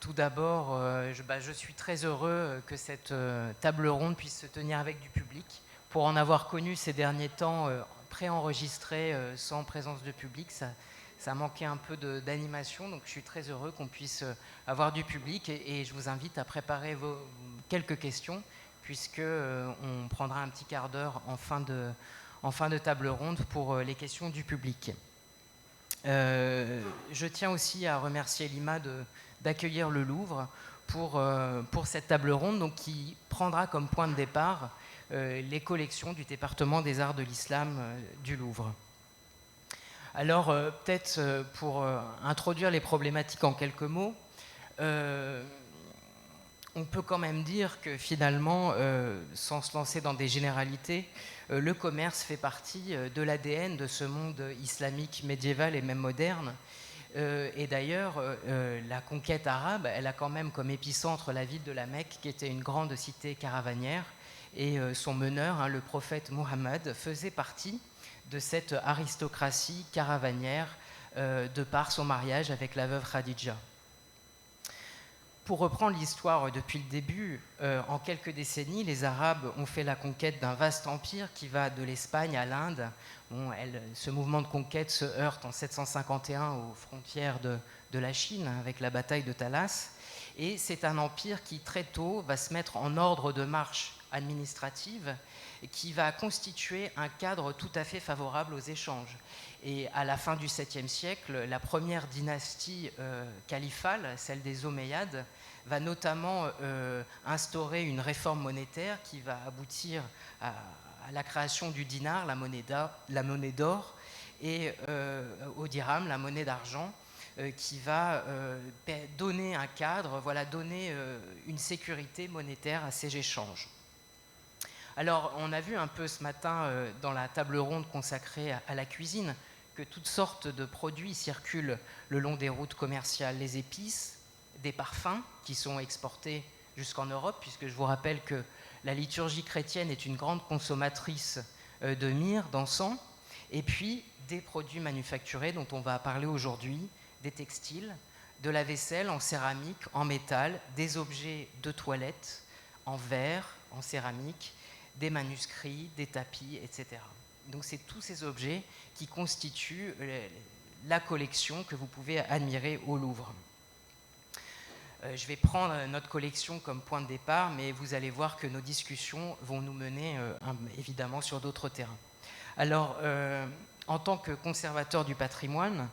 Tout d'abord, je suis très heureux que cette table ronde puisse se tenir avec du public. Pour en avoir connu ces derniers temps préenregistré sans présence de public, ça manquait un peu d'animation. Donc je suis très heureux qu'on puisse avoir du public et je vous invite à préparer quelques questions puisque on prendra un petit quart d'heure en fin de table ronde pour les questions du public. Je tiens aussi à remercier Lima d'accueillir le Louvre pour cette table ronde donc, qui prendra comme point de départ les collections du département des arts de l'islam du Louvre. Alors peut-être pour introduire les problématiques en quelques mots, on peut quand même dire que finalement, sans se lancer dans des généralités, le commerce fait partie de l'ADN de ce monde islamique médiéval et même moderne. Et d'ailleurs, la conquête arabe, elle a quand même comme épicentre la ville de la Mecque, qui était une grande cité caravanière. Et son meneur, le prophète Mohammed, faisait partie de cette aristocratie caravanière de par son mariage avec la veuve Khadija. Pour reprendre l'histoire depuis le début, en quelques décennies, les Arabes ont fait la conquête d'un vaste empire qui va de l'Espagne à l'Inde. Bon, ce mouvement de conquête se heurte en 751 aux frontières de la Chine avec la bataille de Talas. Et c'est un empire qui très tôt va se mettre en ordre de marche administrative et qui va constituer un cadre tout à fait favorable aux échanges. Et à la fin du 7e siècle, la première dynastie califale, celle des Omeyyades, va notamment instaurer une réforme monétaire qui va aboutir à la création du dinar, la monnaie d'or, et au dirham, la monnaie d'argent, qui va donner un cadre, donner une sécurité monétaire à ces échanges. Alors, on a vu un peu ce matin dans la table ronde consacrée à la cuisine que toutes sortes de produits circulent le long des routes commerciales. Les épices, des parfums qui sont exportés jusqu'en Europe, puisque je vous rappelle que la liturgie chrétienne est une grande consommatrice de myrrhe, d'encens, et puis des produits manufacturés dont on va parler aujourd'hui, des textiles, de la vaisselle en céramique, en métal, des objets de toilette en verre, en céramique, des manuscrits, des tapis, etc. Donc c'est tous ces objets qui constituent la collection que vous pouvez admirer au Louvre. Je vais prendre notre collection comme point de départ, mais vous allez voir que nos discussions vont nous mener évidemment sur d'autres terrains. Alors, en tant que conservateur du patrimoine,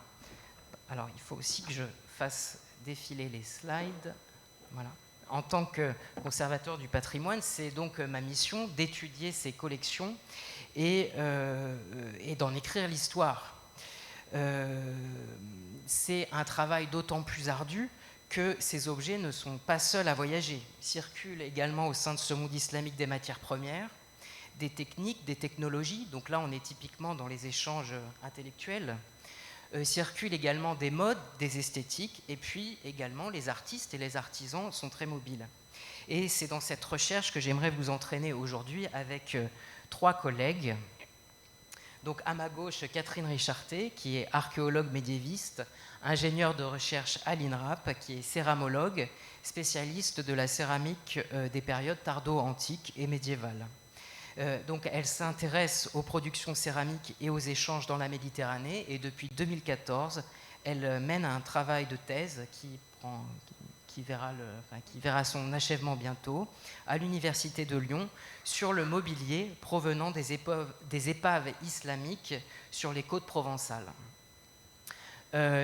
alors il faut aussi que je fasse défiler les slides. Voilà. En tant que conservateur du patrimoine, c'est donc ma mission d'étudier ces collections et d'en écrire l'histoire. C'est un travail d'autant plus ardu que ces objets ne sont pas seuls à voyager. Ils circulent également au sein de ce monde islamique des matières premières, des techniques, des technologies. Donc là, on est typiquement dans les échanges intellectuels. Circulent également des modes, des esthétiques, et puis également les artistes et les artisans sont très mobiles. Et c'est dans cette recherche que j'aimerais vous entraîner aujourd'hui avec 3 collègues. Donc à ma gauche, Catherine Richarté, qui est archéologue médiéviste, ingénieure de recherche à l'INRAP, qui est céramologue, spécialiste de la céramique des périodes tardo-antiques et médiévales. Donc elle s'intéresse aux productions céramiques et aux échanges dans la Méditerranée et depuis 2014, elle mène un travail de thèse qui verra son achèvement bientôt à l'Université de Lyon sur le mobilier provenant des épaves islamiques sur les côtes provençales.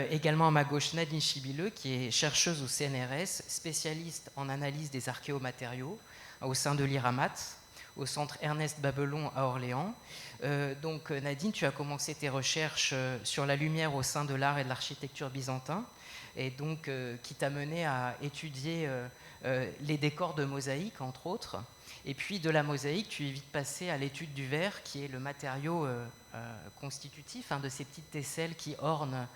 Également à ma gauche, Nadine Chibileux, qui est chercheuse au CNRS, spécialiste en analyse des archéomatériaux au sein de l'IRAMAT, au centre Ernest Babelon à Orléans. Donc Nadine, tu as commencé tes recherches sur la lumière au sein de l'art et de l'architecture byzantin, et donc qui t'a mené à étudier les décors de mosaïque, entre autres. Et puis de la mosaïque, tu es vite passé à l'étude du verre, qui est le matériau constitutif de ces petites tesselles qui ornent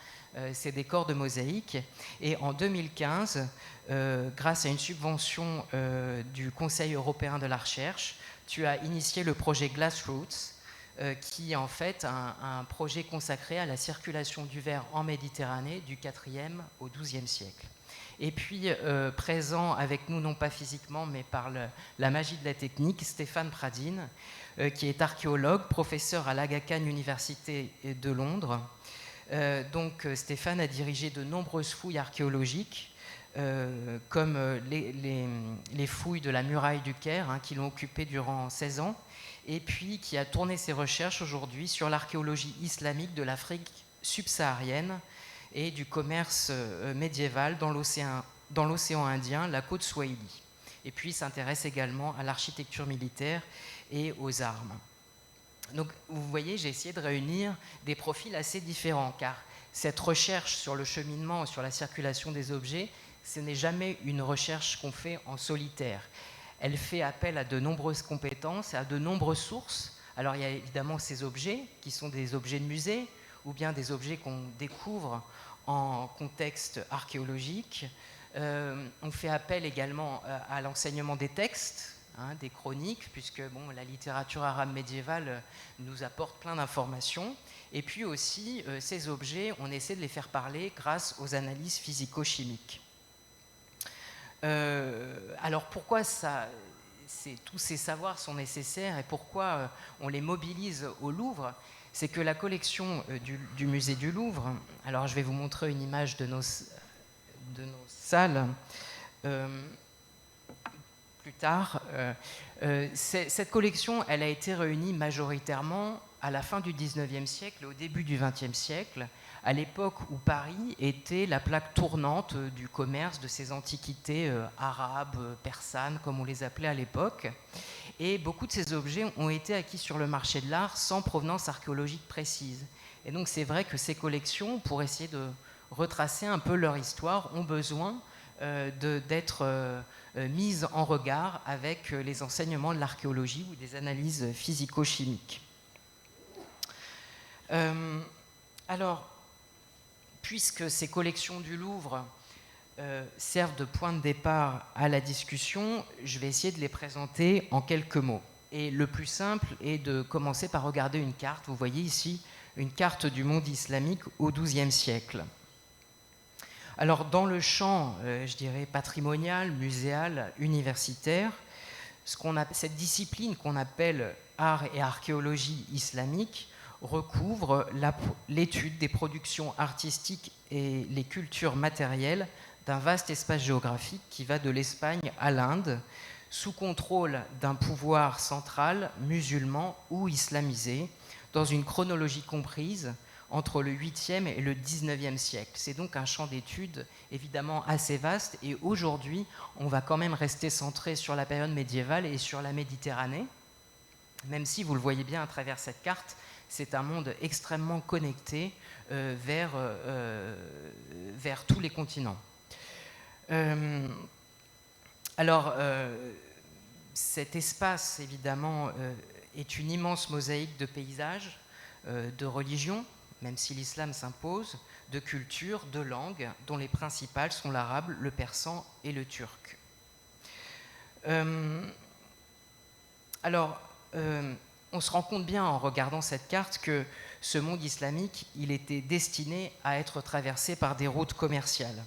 ces décors de mosaïque. Et en 2015, grâce à une subvention du Conseil européen de la recherche, tu as initié le projet Glassroots, qui est en fait un projet consacré à la circulation du verre en Méditerranée du IVe au XIIe siècle. Et puis, présent avec nous, non pas physiquement, mais par la magie de la technique, Stéphane Pradine, qui est archéologue, professeur à l'Aga Khan Université de Londres. Donc, Stéphane a dirigé de nombreuses fouilles archéologiques, comme les fouilles de la muraille du Caire, qui l'ont occupé durant 16 ans, et puis qui a tourné ses recherches aujourd'hui sur l'archéologie islamique de l'Afrique subsaharienne et du commerce médiéval dans l'océan Indien, la côte Swahili. Et puis s'intéresse également à l'architecture militaire et aux armes. Donc vous voyez, j'ai essayé de réunir des profils assez différents, car cette recherche sur le cheminement, sur la circulation des objets, ce n'est jamais une recherche qu'on fait en solitaire. Elle fait appel à de nombreuses compétences et à de nombreuses sources. Alors il y a évidemment ces objets, qui sont des objets de musée, ou bien des objets qu'on découvre en contexte archéologique. On fait appel également à l'enseignement des textes, des chroniques, puisque la littérature arabe médiévale nous apporte plein d'informations. Et puis aussi, ces objets, on essaie de les faire parler grâce aux analyses physico-chimiques. Alors pourquoi tous ces savoirs sont nécessaires et pourquoi on les mobilise au Louvre? C'est que la collection du musée du Louvre, alors je vais vous montrer une image de nos salles plus tard. Cette collection, elle a été réunie majoritairement à la fin du XIXe siècle et au début du XXe siècle, à l'époque où Paris était la plaque tournante du commerce de ces antiquités arabes, persanes, comme on les appelait à l'époque. Et beaucoup de ces objets ont été acquis sur le marché de l'art sans provenance archéologique précise. Et donc c'est vrai que ces collections, pour essayer de retracer un peu leur histoire, ont besoin d'être mises en regard avec les enseignements de l'archéologie ou des analyses physico-chimiques. Alors, puisque ces collections du Louvre servent de point de départ à la discussion, je vais essayer de les présenter en quelques mots. Et le plus simple est de commencer par regarder une carte. Vous voyez ici une carte du monde islamique au XIIe siècle. Alors, dans le champ, je dirais, patrimonial, muséal, universitaire, cette discipline qu'on appelle art et archéologie islamique recouvre l'étude des productions artistiques et les cultures matérielles d'un vaste espace géographique qui va de l'Espagne à l'Inde, sous contrôle d'un pouvoir central, musulman ou islamisé, dans une chronologie comprise entre le 8e et le 19e siècle. C'est donc un champ d'études évidemment assez vaste, et aujourd'hui, on va quand même rester centré sur la période médiévale et sur la Méditerranée, même si, vous le voyez bien à travers cette carte, c'est un monde extrêmement connecté vers tous les continents. Cet espace, évidemment, est une immense mosaïque de paysages, de religions, même si l'islam s'impose, de cultures, de langues, dont les principales sont l'arabe, le persan et le turc. On se rend compte bien en regardant cette carte que ce monde islamique, il était destiné à être traversé par des routes commerciales.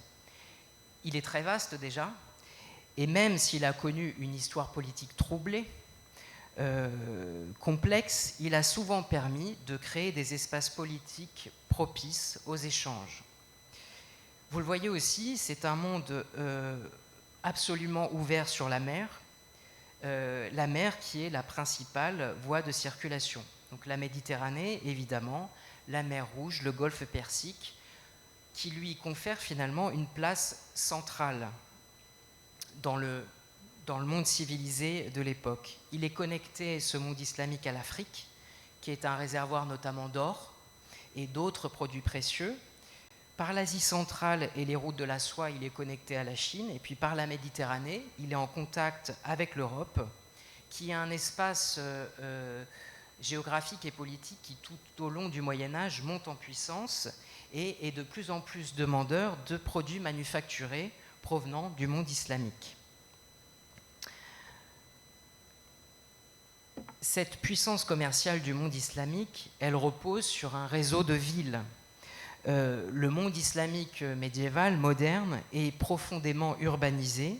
Il est très vaste déjà, et même s'il a connu une histoire politique troublée, complexe, il a souvent permis de créer des espaces politiques propices aux échanges. Vous le voyez aussi, c'est un monde absolument ouvert sur la mer qui est la principale voie de circulation. Donc la Méditerranée, évidemment, la mer Rouge, le golfe Persique, qui lui confère finalement une place centrale dans le monde civilisé de l'époque. Il est connecté, ce monde islamique, à l'Afrique, qui est un réservoir notamment d'or et d'autres produits précieux. Par l'Asie centrale et les routes de la soie, il est connecté à la Chine. Et puis par la Méditerranée, il est en contact avec l'Europe, qui est un espace géographique et politique qui, tout au long du Moyen-Âge, monte en puissance et est de plus en plus demandeur de produits manufacturés provenant du monde islamique. cette puissance commerciale du monde islamique, elle repose sur un réseau de villes. Le monde islamique médiéval, moderne, est profondément urbanisé.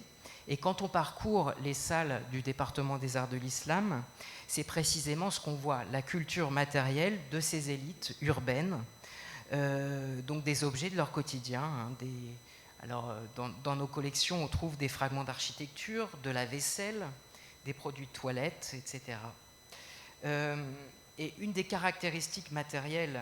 Et quand on parcourt les salles du département des arts de l'islam, c'est précisément ce qu'on voit, la culture matérielle de ces élites urbaines, donc des objets de leur quotidien. Alors, dans nos collections, on trouve des fragments d'architecture, de la vaisselle, des produits de toilette, etc. Et une des caractéristiques matérielles,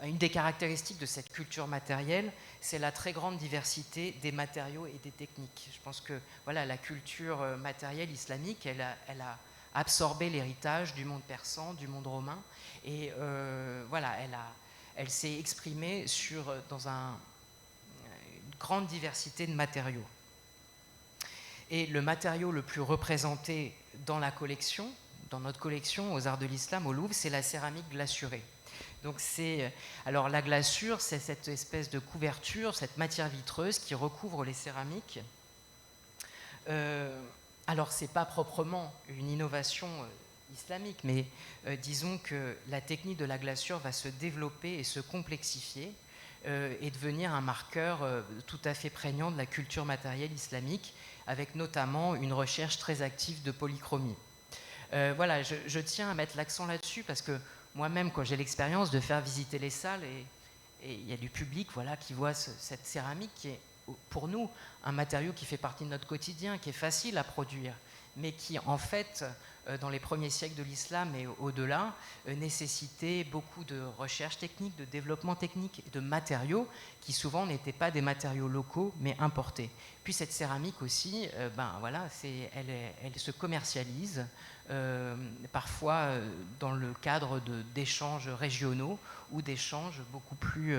une des caractéristiques de cette culture matérielle, c'est la très grande diversité des matériaux et des techniques. Je pense que voilà, la culture matérielle islamique, elle a absorbé l'héritage du monde persan, du monde romain, et voilà, elle s'est exprimée dans une grande diversité de matériaux. Et le matériau le plus représenté dans la collection, dans notre collection aux Arts de l'Islam au Louvre, c'est la céramique glasurée. Donc alors la glasure, c'est cette espèce de couverture, cette matière vitreuse qui recouvre les céramiques. Alors c'est pas proprement une innovation islamique, mais disons que la technique de la glasure va se développer et se complexifier et devenir un marqueur tout à fait prégnant de la culture matérielle islamique, avec notamment une recherche très active de polychromie. Voilà, je tiens à mettre l'accent là-dessus parce que moi-même, quand j'ai l'expérience de faire visiter les salles et il y a du public voilà, qui voit cette céramique qui est pour nous un matériau qui fait partie de notre quotidien, qui est facile à produire, mais qui en fait, dans les premiers siècles de l'islam et au-delà, nécessitait beaucoup de recherche technique, de développement technique, de matériaux qui souvent n'étaient pas des matériaux locaux, mais importés. Puis cette céramique aussi, voilà, elle se commercialise, parfois dans le cadre d'échanges régionaux ou d'échanges beaucoup plus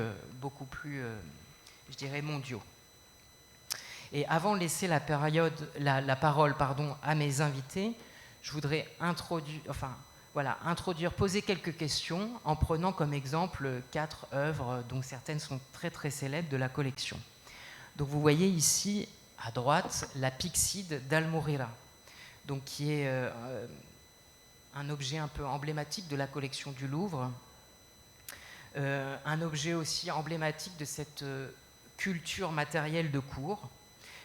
je dirais, mondiaux. Et avant de laisser la parole à mes invités, je voudrais introduire, poser quelques questions en prenant comme exemple 4 œuvres dont certaines sont très très célèbres de la collection. Donc vous voyez ici à droite la Pyxide d'Al-Mourira, donc qui est un objet un peu emblématique de la collection du Louvre, un objet aussi emblématique de cette culture matérielle de cour,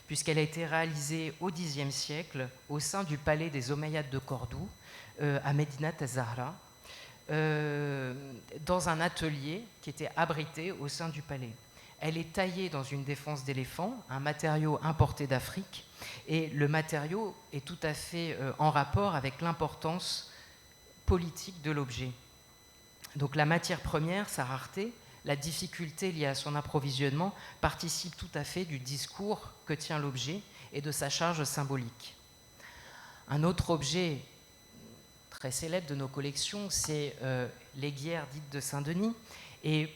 puisqu'elle a été réalisée au Xe siècle au sein du palais des Omeyyades de Cordoue, à Médinat az-Zahra, dans un atelier qui était abrité au sein du palais. Elle est taillée dans une défense d'éléphant, un matériau importé d'Afrique, et le matériau est tout à fait en rapport avec l'importance politique de l'objet. Donc la matière première, sa rareté, la difficulté liée à son approvisionnement participe tout à fait du discours que tient l'objet et de sa charge symbolique. Un autre objet très célèbre de nos collections, c'est l'aiguière dite de Saint-Denis. Et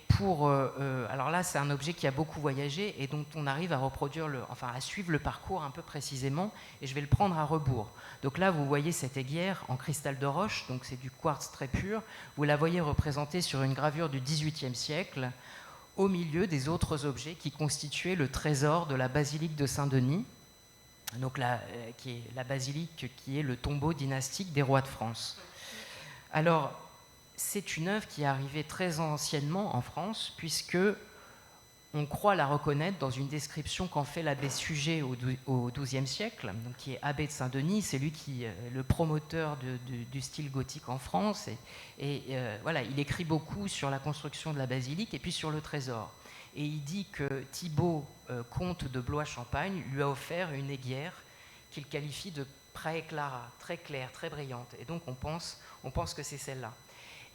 alors là, c'est un objet qui a beaucoup voyagé et dont on arrive à reproduire, à suivre le parcours un peu précisément, et je vais le prendre à rebours. Donc là, vous voyez cette aiguière en cristal de roche, donc c'est du quartz très pur. Vous la voyez représentée sur une gravure du XVIIIe siècle, au milieu des autres objets qui constituaient le trésor de la basilique de Saint-Denis, donc qui est la basilique qui est le tombeau dynastique des rois de France. Alors, c'est une œuvre qui est arrivée très anciennement en France, puisque on croit la reconnaître dans une description qu'en fait l'abbé Suger au XIIe siècle, donc qui est abbé de Saint-Denis. C'est lui qui est le promoteur du style gothique en France. Voilà, il écrit beaucoup sur la construction de la basilique et puis sur le trésor. Et il dit que Thibaut, comte de Blois-Champagne, lui a offert une aiguière qu'il qualifie de praeclara, très claire, très brillante. Et donc on pense que c'est celle-là.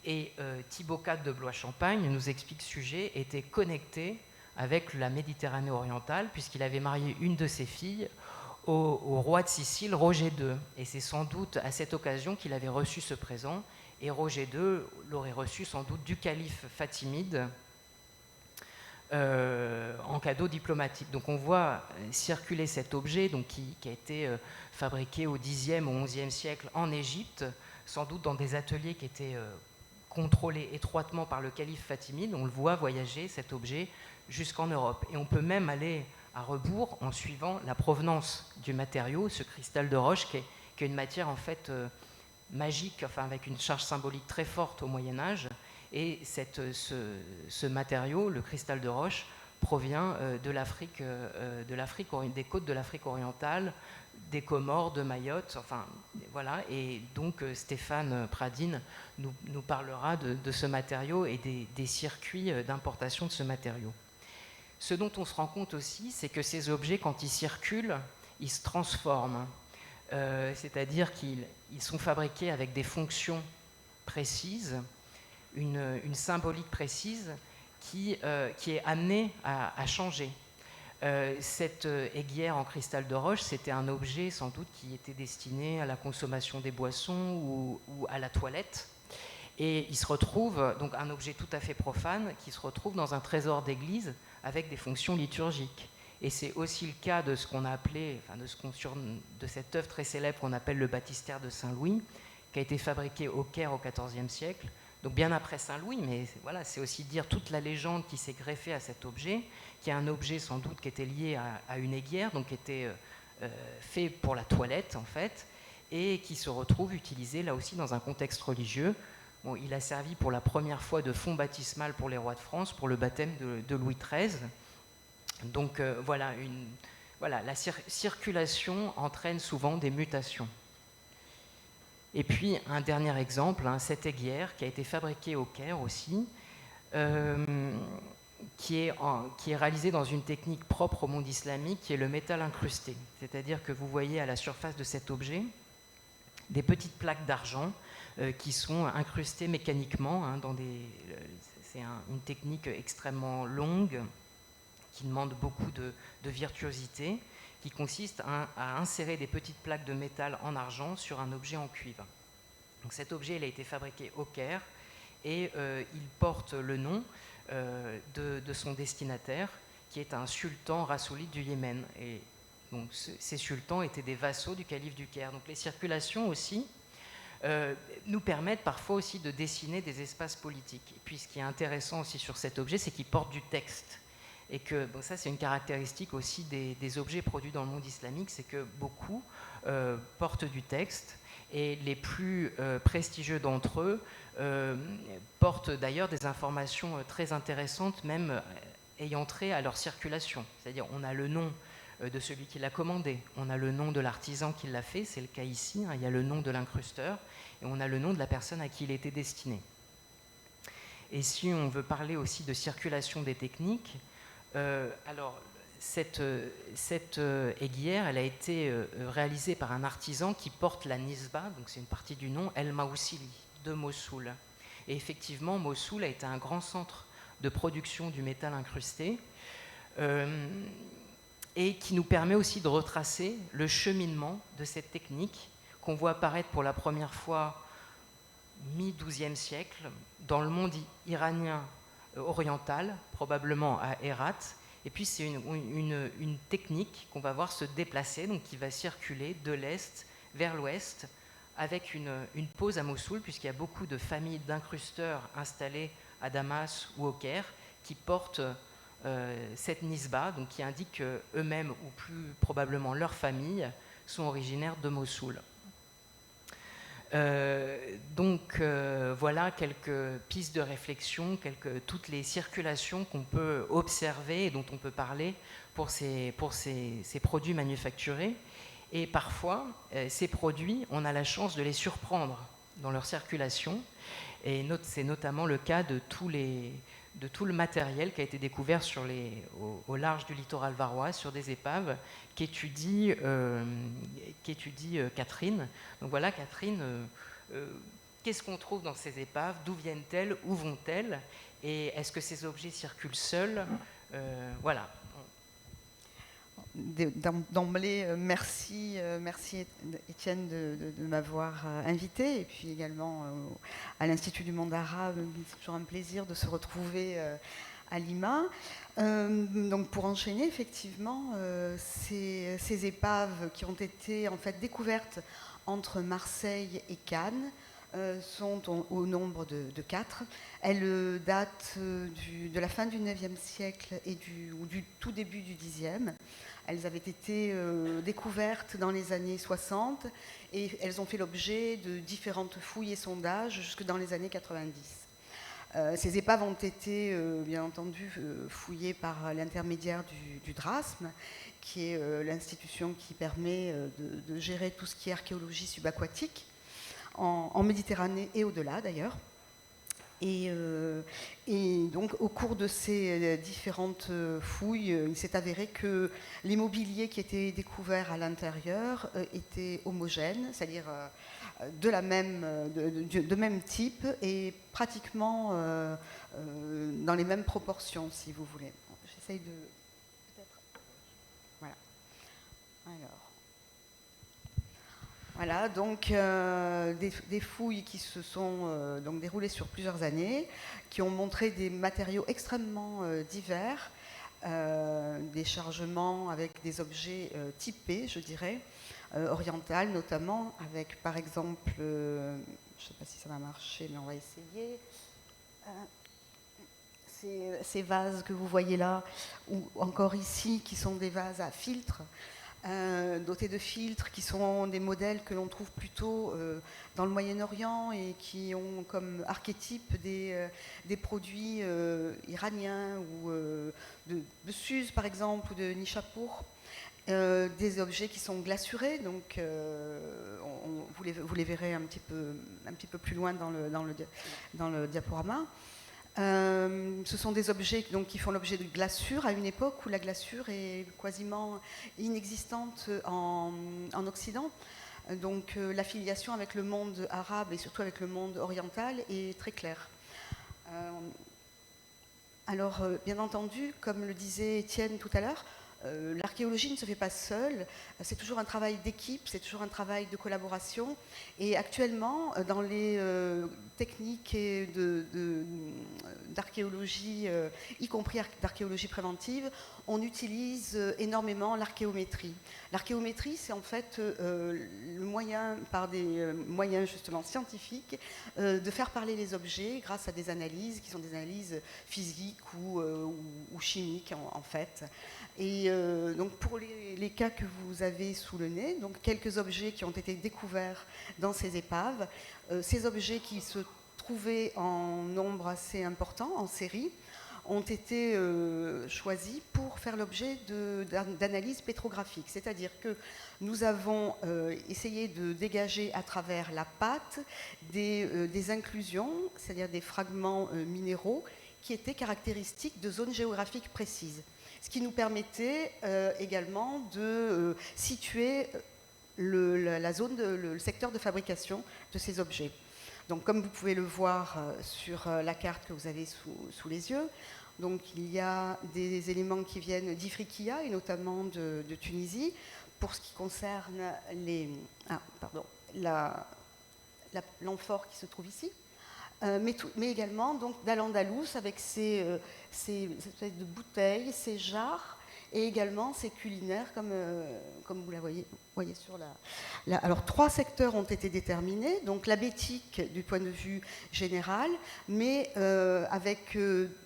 Et Thibaut IV de Blois-Champagne, nous explique Suger, était connecté avec la Méditerranée orientale, puisqu'il avait marié une de ses filles au roi de Sicile, Roger II. Et c'est sans doute à cette occasion qu'il avait reçu ce présent, et Roger II l'aurait reçu sans doute du calife fatimide en cadeau diplomatique. Donc on voit circuler cet objet donc, qui a été fabriqué au Xe ou XIe siècle en Égypte, sans doute dans des ateliers qui étaient contrôlé étroitement par le calife fatimide. On le voit voyager, cet objet, jusqu'en Europe. Et on peut même aller à rebours en suivant la provenance du matériau, ce cristal de roche qui est une matière en fait magique, enfin avec une charge symbolique très forte au Moyen-Âge. Et ce matériau, le cristal de roche, provient de l'Afrique, des côtes de l'Afrique orientale, des Comores, de Mayotte, enfin voilà. Et donc Stéphane Pradines nous parlera de ce matériau et des circuits d'importation de ce matériau. Ce dont on se rend compte aussi, c'est que ces objets, quand ils circulent, ils se transforment. C'est-à-dire qu'ils sont fabriqués avec des fonctions précises, une symbolique précise qui est amenée à changer. Cette aiguière en cristal de roche, c'était un objet sans doute qui était destiné à la consommation des boissons ou à la toilette. Et il se retrouve, donc un objet tout à fait profane, qui se retrouve dans un trésor d'église avec des fonctions liturgiques. Et c'est aussi le cas de ce qu'on a appelé, enfin de cette œuvre très célèbre qu'on appelle le baptistère de Saint-Louis, qui a été fabriqué au Caire au XIVe siècle, donc bien après Saint-Louis, mais voilà, c'est aussi dire toute la légende qui s'est greffée à cet objet, qui est un objet sans doute qui était lié à une aiguière, donc qui était fait pour la toilette en fait, et qui se retrouve utilisé là aussi dans un contexte religieux. Bon, il a servi pour la première fois de fond baptismal pour les rois de France, pour le baptême de Louis XIII. Donc voilà, la circulation entraîne souvent des mutations. Et puis un dernier exemple, cette aiguière qui a été fabriquée au Caire aussi, qui est réalisée dans une technique propre au monde islamique, qui est le métal incrusté. C'est-à-dire que vous voyez à la surface de cet objet des petites plaques d'argent qui sont incrustées mécaniquement. C'est une technique extrêmement longue qui demande beaucoup de virtuosité, qui consiste à insérer des petites plaques de métal en argent sur un objet en cuivre. Donc cet objet il a été fabriqué au Caire et il porte le nom de son destinataire, qui est un sultan rassoulite du Yémen. Et donc ces sultans étaient des vassaux du calife du Caire. Donc les circulations aussi nous permettent parfois aussi de dessiner des espaces politiques. Et puis ce qui est intéressant aussi sur cet objet, c'est qu'il porte du texte. Et que bon, ça c'est une caractéristique aussi des objets produits dans le monde islamique, c'est que beaucoup portent du texte, et les plus prestigieux d'entre eux portent d'ailleurs des informations très intéressantes, même ayant trait à leur circulation. C'est-à-dire on a le nom de celui qui l'a commandé, on a le nom de l'artisan qui l'a fait, c'est le cas ici, il y a le nom de l'incrusteur, et on a le nom de la personne à qui il était destiné. Et si on veut parler aussi de circulation des techniques, alors cette aiguière, elle a été réalisée par un artisan qui porte la nisba, donc c'est une partie du nom, El Maousili, de Mossoul. Et effectivement, Mossoul a été un grand centre de production du métal incrusté, et qui nous permet aussi de retracer le cheminement de cette technique qu'on voit apparaître pour la première fois mi-XIIe siècle dans le monde iranien oriental, probablement à Hérat. Et puis c'est une technique qu'on va voir se déplacer, donc qui va circuler de l'est vers l'ouest, avec une pause à Mossoul, puisqu'il y a beaucoup de familles d'incrusteurs installées à Damas ou au Caire qui portent cette nisba, donc qui indique qu'eux-mêmes, ou plus probablement leurs familles, sont originaires de Mossoul. Voilà quelques pistes de réflexion, toutes les circulations qu'on peut observer et dont on peut parler pour ces produits manufacturés. Et parfois, ces produits, on a la chance de les surprendre dans leur circulation. Et c'est notamment le cas de tout le matériel qui a été découvert au large du littoral varois sur des épaves qu'étudie Catherine. Donc voilà, Catherine, qu'est-ce qu'on trouve dans ces épaves? D'où viennent-elles? Où vont-elles? Et est-ce que ces objets circulent seuls? Voilà. D'emblée, merci Étienne de m'avoir invité, et puis également à l'Institut du monde arabe. C'est toujours un plaisir de se retrouver à Lima. Donc pour enchaîner, effectivement, ces épaves qui ont été en fait découvertes entre Marseille et Cannes sont au nombre de 4. Elles datent de la fin du 9e siècle ou du tout début du 10e. Elles avaient été découvertes dans les années 60 et elles ont fait l'objet de différentes fouilles et sondages jusque dans les années 90. Ces épaves ont été, bien entendu, fouillées par l'intermédiaire du DRASM, qui est l'institution qui permet de gérer tout ce qui est archéologie subaquatique, en Méditerranée et au-delà d'ailleurs. Et donc, au cours de ces différentes fouilles, il s'est avéré que les mobiliers qui étaient découverts à l'intérieur étaient homogènes, c'est-à-dire de même type et pratiquement dans les mêmes proportions, si vous voulez. J'essaye de... peut-être... Voilà. Voilà, donc des fouilles qui se sont donc déroulées sur plusieurs années, qui ont montré des matériaux extrêmement divers, des chargements avec des objets typés, je dirais, orientales notamment, avec par exemple, je ne sais pas si ça va marcher, mais on va essayer, ces vases que vous voyez là, ou encore ici, qui sont des vases à filtre, dotés de filtres, qui sont des modèles que l'on trouve plutôt dans le Moyen-Orient et qui ont comme archétype des produits iraniens ou de Suse par exemple, ou de Nishapur, des objets qui sont glaçurés, donc vous les verrez un petit peu plus loin dans le diaporama. Ce sont des objets donc, qui font l'objet de glaçures à une époque où la glaçure est quasiment inexistante en Occident. Donc l'affiliation avec le monde arabe et surtout avec le monde oriental est très claire. Alors bien entendu, comme le disait Étienne tout à l'heure, l'archéologie ne se fait pas seule, c'est toujours un travail d'équipe, c'est toujours un travail de collaboration. Et actuellement, dans les techniques d'archéologie, y compris d'archéologie préventive, on utilise énormément l'archéométrie. L'archéométrie, c'est en fait le moyen, par des moyens justement scientifiques, de faire parler les objets grâce à des analyses qui sont des analyses physiques ou chimiques en fait. Et donc pour les cas que vous avez sous le nez, donc quelques objets qui ont été découverts dans ces épaves, ces objets qui se trouvaient en nombre assez important, en série, ont été choisis pour faire l'objet d'analyses pétrographiques. C'est-à-dire que nous avons essayé de dégager à travers la pâte des inclusions, c'est-à-dire des fragments minéraux qui étaient caractéristiques de zones géographiques précises. Ce qui nous permettait également de situer la zone, le secteur de fabrication de ces objets. Donc, comme vous pouvez le voir sur la carte que vous avez sous les yeux, donc, il y a des éléments qui viennent d'Ifriqiya et notamment de Tunisie pour ce qui concerne l'amphore qui se trouve ici. Mais également d'Al-Andalus avec ces espèces de bouteilles, ces jarres et également ces culinaires comme vous la voyez sur la. Alors 3 secteurs ont été déterminés, donc la bétique du point de vue général, mais avec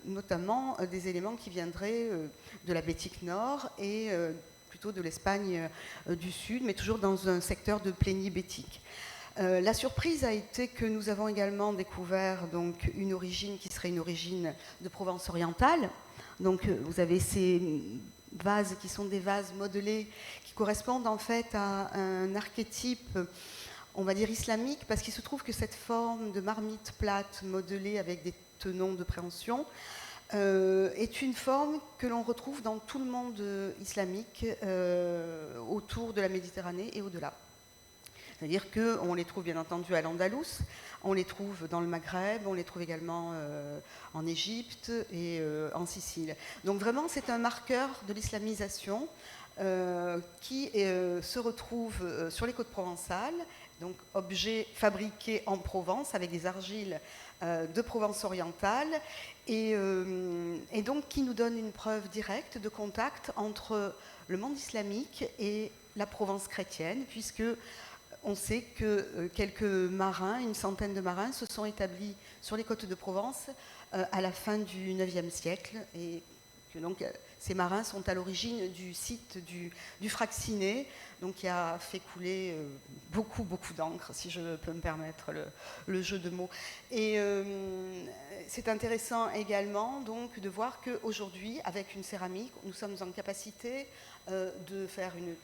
notamment des éléments qui viendraient de la bétique nord et plutôt de l'Espagne du sud, mais toujours dans un secteur de plénie bétique. La surprise a été que nous avons également découvert donc, une origine qui serait une origine de Provence orientale. Donc vous avez ces vases qui sont des vases modelés qui correspondent en fait à un archétype, on va dire islamique, parce qu'il se trouve que cette forme de marmite plate modelée avec des tenons de préhension est une forme que l'on retrouve dans tout le monde islamique autour de la Méditerranée et au-delà. C'est-à-dire qu'on les trouve bien entendu à l'Andalous, on les trouve dans le Maghreb, on les trouve également en Égypte et en Sicile. Donc vraiment, c'est un marqueur de l'islamisation qui se retrouve sur les côtes provençales, donc objets fabriqués en Provence avec des argiles de Provence orientale et donc qui nous donne une preuve directe de contact entre le monde islamique et la Provence chrétienne, puisque on sait que quelques marins, une centaine de marins, se sont établis sur les côtes de Provence à la fin du IXe siècle, et que donc ces marins sont à l'origine du site du Fraixinet, donc qui a fait couler beaucoup d'encre, si je peux me permettre le jeu de mots. Et c'est intéressant également donc de voir qu'aujourd'hui, avec une céramique, nous sommes en capacité de faire une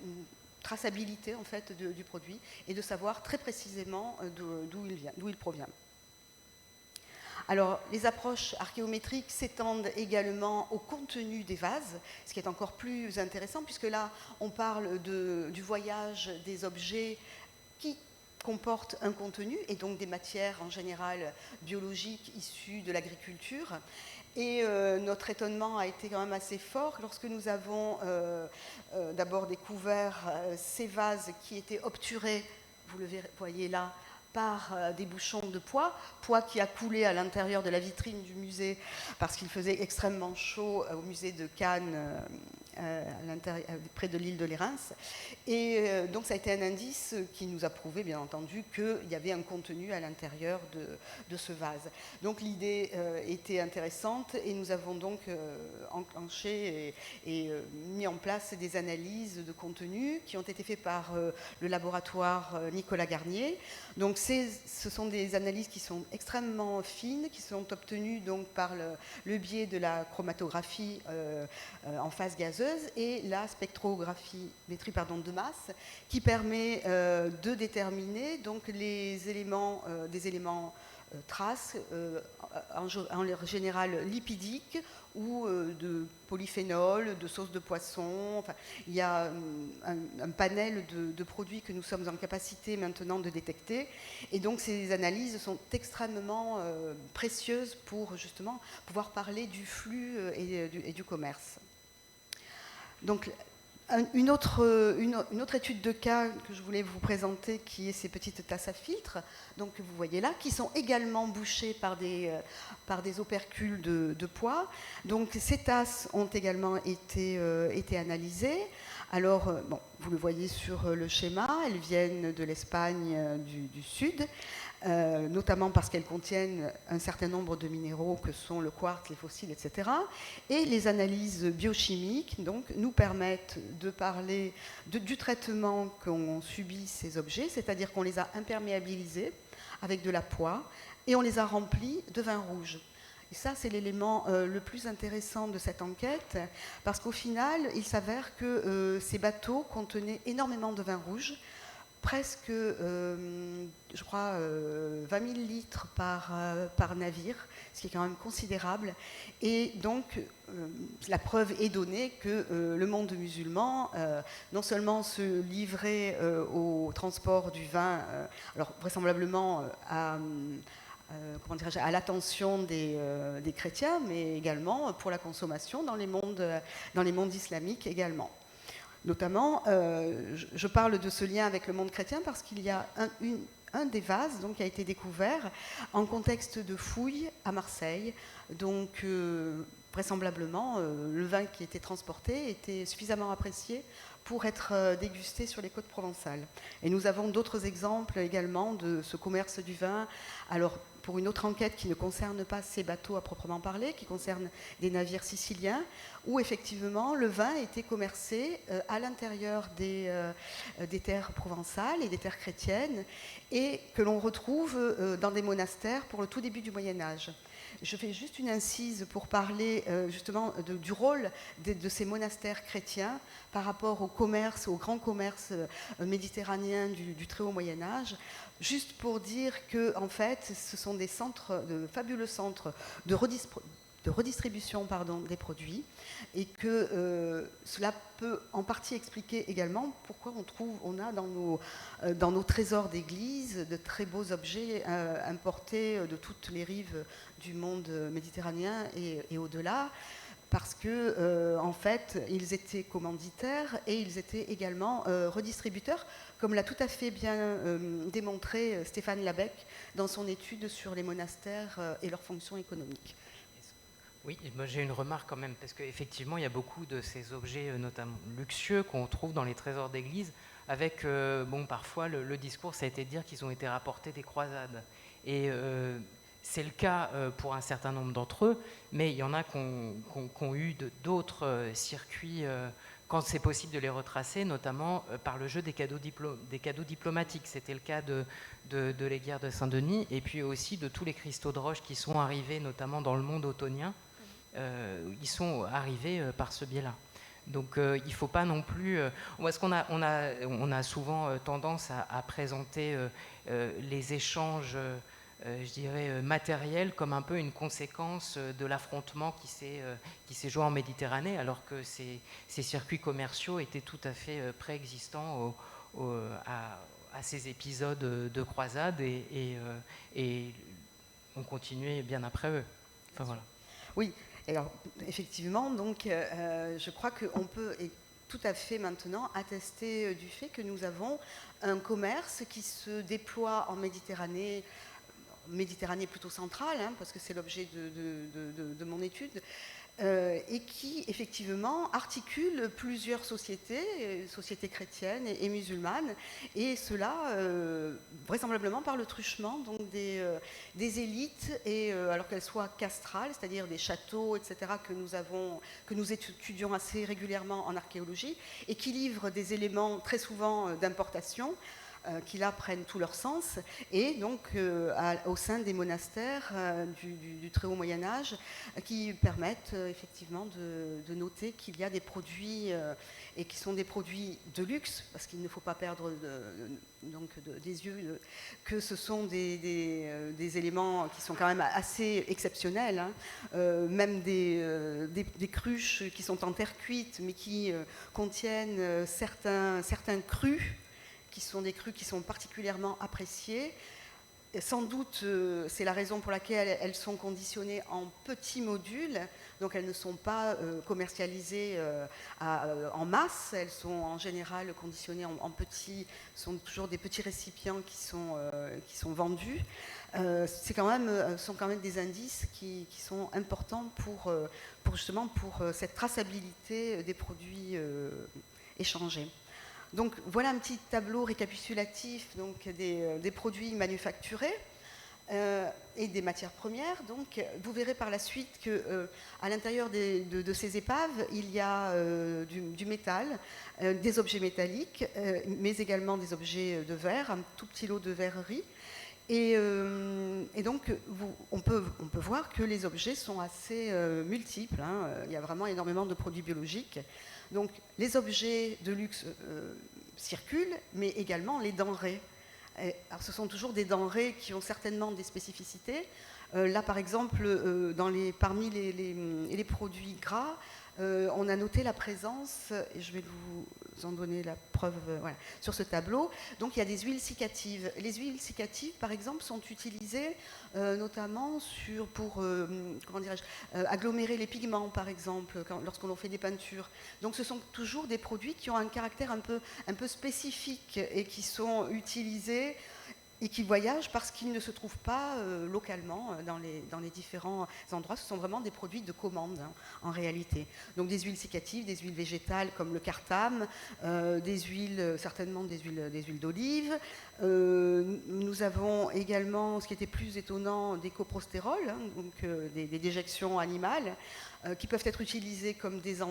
traçabilité en fait du produit et de savoir très précisément d'où il provient. Alors, les approches archéométriques s'étendent également au contenu des vases, ce qui est encore plus intéressant, puisque là, on parle du voyage des objets qui comportent un contenu, et donc des matières en général biologiques issues de l'agriculture. Et notre étonnement a été quand même assez fort lorsque nous avons d'abord découvert ces vases qui étaient obturés, vous le voyez là, par des bouchons de pois qui a coulé à l'intérieur de la vitrine du musée parce qu'il faisait extrêmement chaud au musée de Cannes, près de l'île de Lérins. Et donc ça a été un indice qui nous a prouvé, bien entendu, qu'il y avait un contenu à l'intérieur de ce vase. Donc l'idée était intéressante et nous avons donc enclenché et mis en place des analyses de contenu qui ont été faites par le laboratoire Nicolas Garnier. Donc ce sont des analyses qui sont extrêmement fines, qui sont obtenues donc par le biais de la chromatographie en phase gazeuse et la spectrométrie de masse, qui permet de déterminer donc des éléments traces, en général lipidiques ou de polyphénol, de sauce de poisson. Enfin, il y a un panel de produits que nous sommes en capacité maintenant de détecter. Et donc ces analyses sont extrêmement précieuses pour justement pouvoir parler du flux et du commerce. Donc une autre étude de cas que je voulais vous présenter, qui est ces petites tasses à filtre, donc que vous voyez là, qui sont également bouchées par des opercules de pois. Donc ces tasses ont également été analysées. Alors, bon, vous le voyez sur le schéma, elles viennent de l'Espagne du Sud, notamment parce qu'elles contiennent un certain nombre de minéraux que sont le quartz, les fossiles, etc. Et les analyses biochimiques donc, nous permettent de parler du traitement qu'ont subi ces objets, c'est-à-dire qu'on les a imperméabilisés avec de la poix et on les a remplis de vin rouge. Et ça, c'est l'élément le plus intéressant de cette enquête, parce qu'au final, il s'avère que ces bateaux contenaient énormément de vin rouge, presque, je crois, 20 000 litres par navire, ce qui est quand même considérable. Et donc, la preuve est donnée que le monde musulman, non seulement se livrait au transport du vin, alors vraisemblablement à l'attention des chrétiens, mais également pour la consommation dans les mondes islamiques également. Notamment, je parle de ce lien avec le monde chrétien parce qu'il y a un des vases donc, qui a été découvert en contexte de fouilles à Marseille. Donc, vraisemblablement, le vin qui était transporté était suffisamment apprécié pour être dégusté sur les côtes provençales. Et nous avons d'autres exemples également de ce commerce du vin. Alors, pour une autre enquête qui ne concerne pas ces bateaux à proprement parler, qui concerne des navires siciliens, où effectivement le vin était commercé à l'intérieur des terres provençales et des terres chrétiennes, et que l'on retrouve dans des monastères pour le tout début du Moyen-Âge. Je fais juste une incise pour parler justement du rôle de ces monastères chrétiens par rapport au commerce, au grand commerce méditerranéen du très haut Moyen-Âge. Juste pour dire que, en fait, ce sont des centres, de fabuleux centres de redistribution des produits, et que cela peut en partie expliquer également pourquoi on a dans nos trésors d'église de très beaux objets importés de toutes les rives du monde méditerranéen et au-delà, parce que en fait ils étaient commanditaires et ils étaient également redistributeurs, comme l'a tout à fait bien démontré Stéphane Labec dans son étude sur les monastères et leurs fonctions économiques. Oui, moi j'ai une remarque quand même, parce qu'effectivement, il y a beaucoup de ces objets, notamment luxueux, qu'on trouve dans les trésors d'église. avec, parfois le discours, ça a été de dire qu'ils ont été rapportés des croisades. Et c'est le cas pour un certain nombre d'entre eux, mais il y en a qui ont eu d'autres circuits quand c'est possible de les retracer, notamment par le jeu des cadeaux diplomatiques. C'était le cas de les guerres de Saint-Denis, et puis aussi de tous les cristaux de roche qui sont arrivés, notamment dans le monde ottonien. Ils sont arrivés par ce biais-là. Donc il ne faut pas non plus... parce qu'on a souvent tendance à présenter les échanges, je dirais, matériels comme un peu une conséquence de l'affrontement qui s'est joué en Méditerranée, alors que ces circuits commerciaux étaient tout à fait préexistants à ces épisodes de croisade et ont continué bien après eux. Enfin, voilà. Oui. Alors, effectivement, donc, je crois qu'on peut tout à fait maintenant attester du fait que nous avons un commerce qui se déploie en Méditerranée plutôt centrale, hein, parce que c'est l'objet de mon étude, et qui effectivement articule plusieurs sociétés chrétiennes et musulmanes, et cela vraisemblablement par le truchement donc des élites, et alors qu'elles soient castrales, c'est-à-dire des châteaux, etc., que nous étudions assez régulièrement en archéologie, et qui livrent des éléments très souvent d'importation, qui là prennent tout leur sens, et donc au sein des monastères du très haut Moyen-Âge, qui permettent effectivement de noter qu'il y a des produits, et qui sont des produits de luxe, parce qu'il ne faut pas perdre des yeux que ce sont des éléments qui sont quand même assez exceptionnels, hein. Même des cruches qui sont en terre cuite, mais qui contiennent certains crus, qui sont des crus qui sont particulièrement appréciés. Et sans doute, c'est la raison pour laquelle elles sont conditionnées en petits modules, donc elles ne sont pas commercialisées en masse, elles sont en général conditionnées en petits, sont toujours des petits récipients qui sont vendus. Sont quand même des indices qui sont importants pour cette traçabilité des produits échangés. Donc voilà un petit tableau récapitulatif donc, des produits manufacturés et des matières premières. Donc vous verrez par la suite qu'à l'intérieur de ces épaves, il y a du métal, des objets métalliques, mais également des objets de verre, un tout petit lot de verrerie. Et donc, on peut voir que les objets sont assez multiples, hein. Il y a vraiment énormément de produits biologiques. Donc, les objets de luxe circulent, mais également les denrées. Alors, ce sont toujours des denrées qui ont certainement des spécificités. Là, par exemple, parmi les produits gras, on a noté la présence, et je vais vous en donner la preuve voilà, sur ce tableau. Donc il y a des huiles cicatives. Les huiles cicatives, par exemple, sont utilisées notamment pour agglomérer les pigments, par exemple, lorsqu'on fait des peintures. Donc ce sont toujours des produits qui ont un caractère un peu spécifique et qui sont utilisés et qui voyagent parce qu'ils ne se trouvent pas localement dans les différents endroits. Ce sont vraiment des produits de commande, hein, en réalité. Donc des huiles cicatives, des huiles végétales comme le cartame, certainement des huiles d'olive. Nous avons également, ce qui était plus étonnant, des coprostérols, hein, donc des déjections animales, qui peuvent être utilisées comme des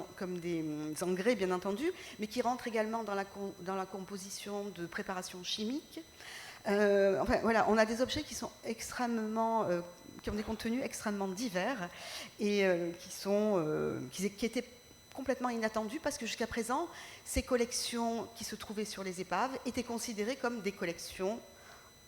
engrais, bien entendu, mais qui rentrent également dans la composition de préparations chimiques. Voilà, on a des objets qui sont qui ont des contenus extrêmement divers et qui étaient complètement inattendus parce que jusqu'à présent, ces collections qui se trouvaient sur les épaves étaient considérées comme des collections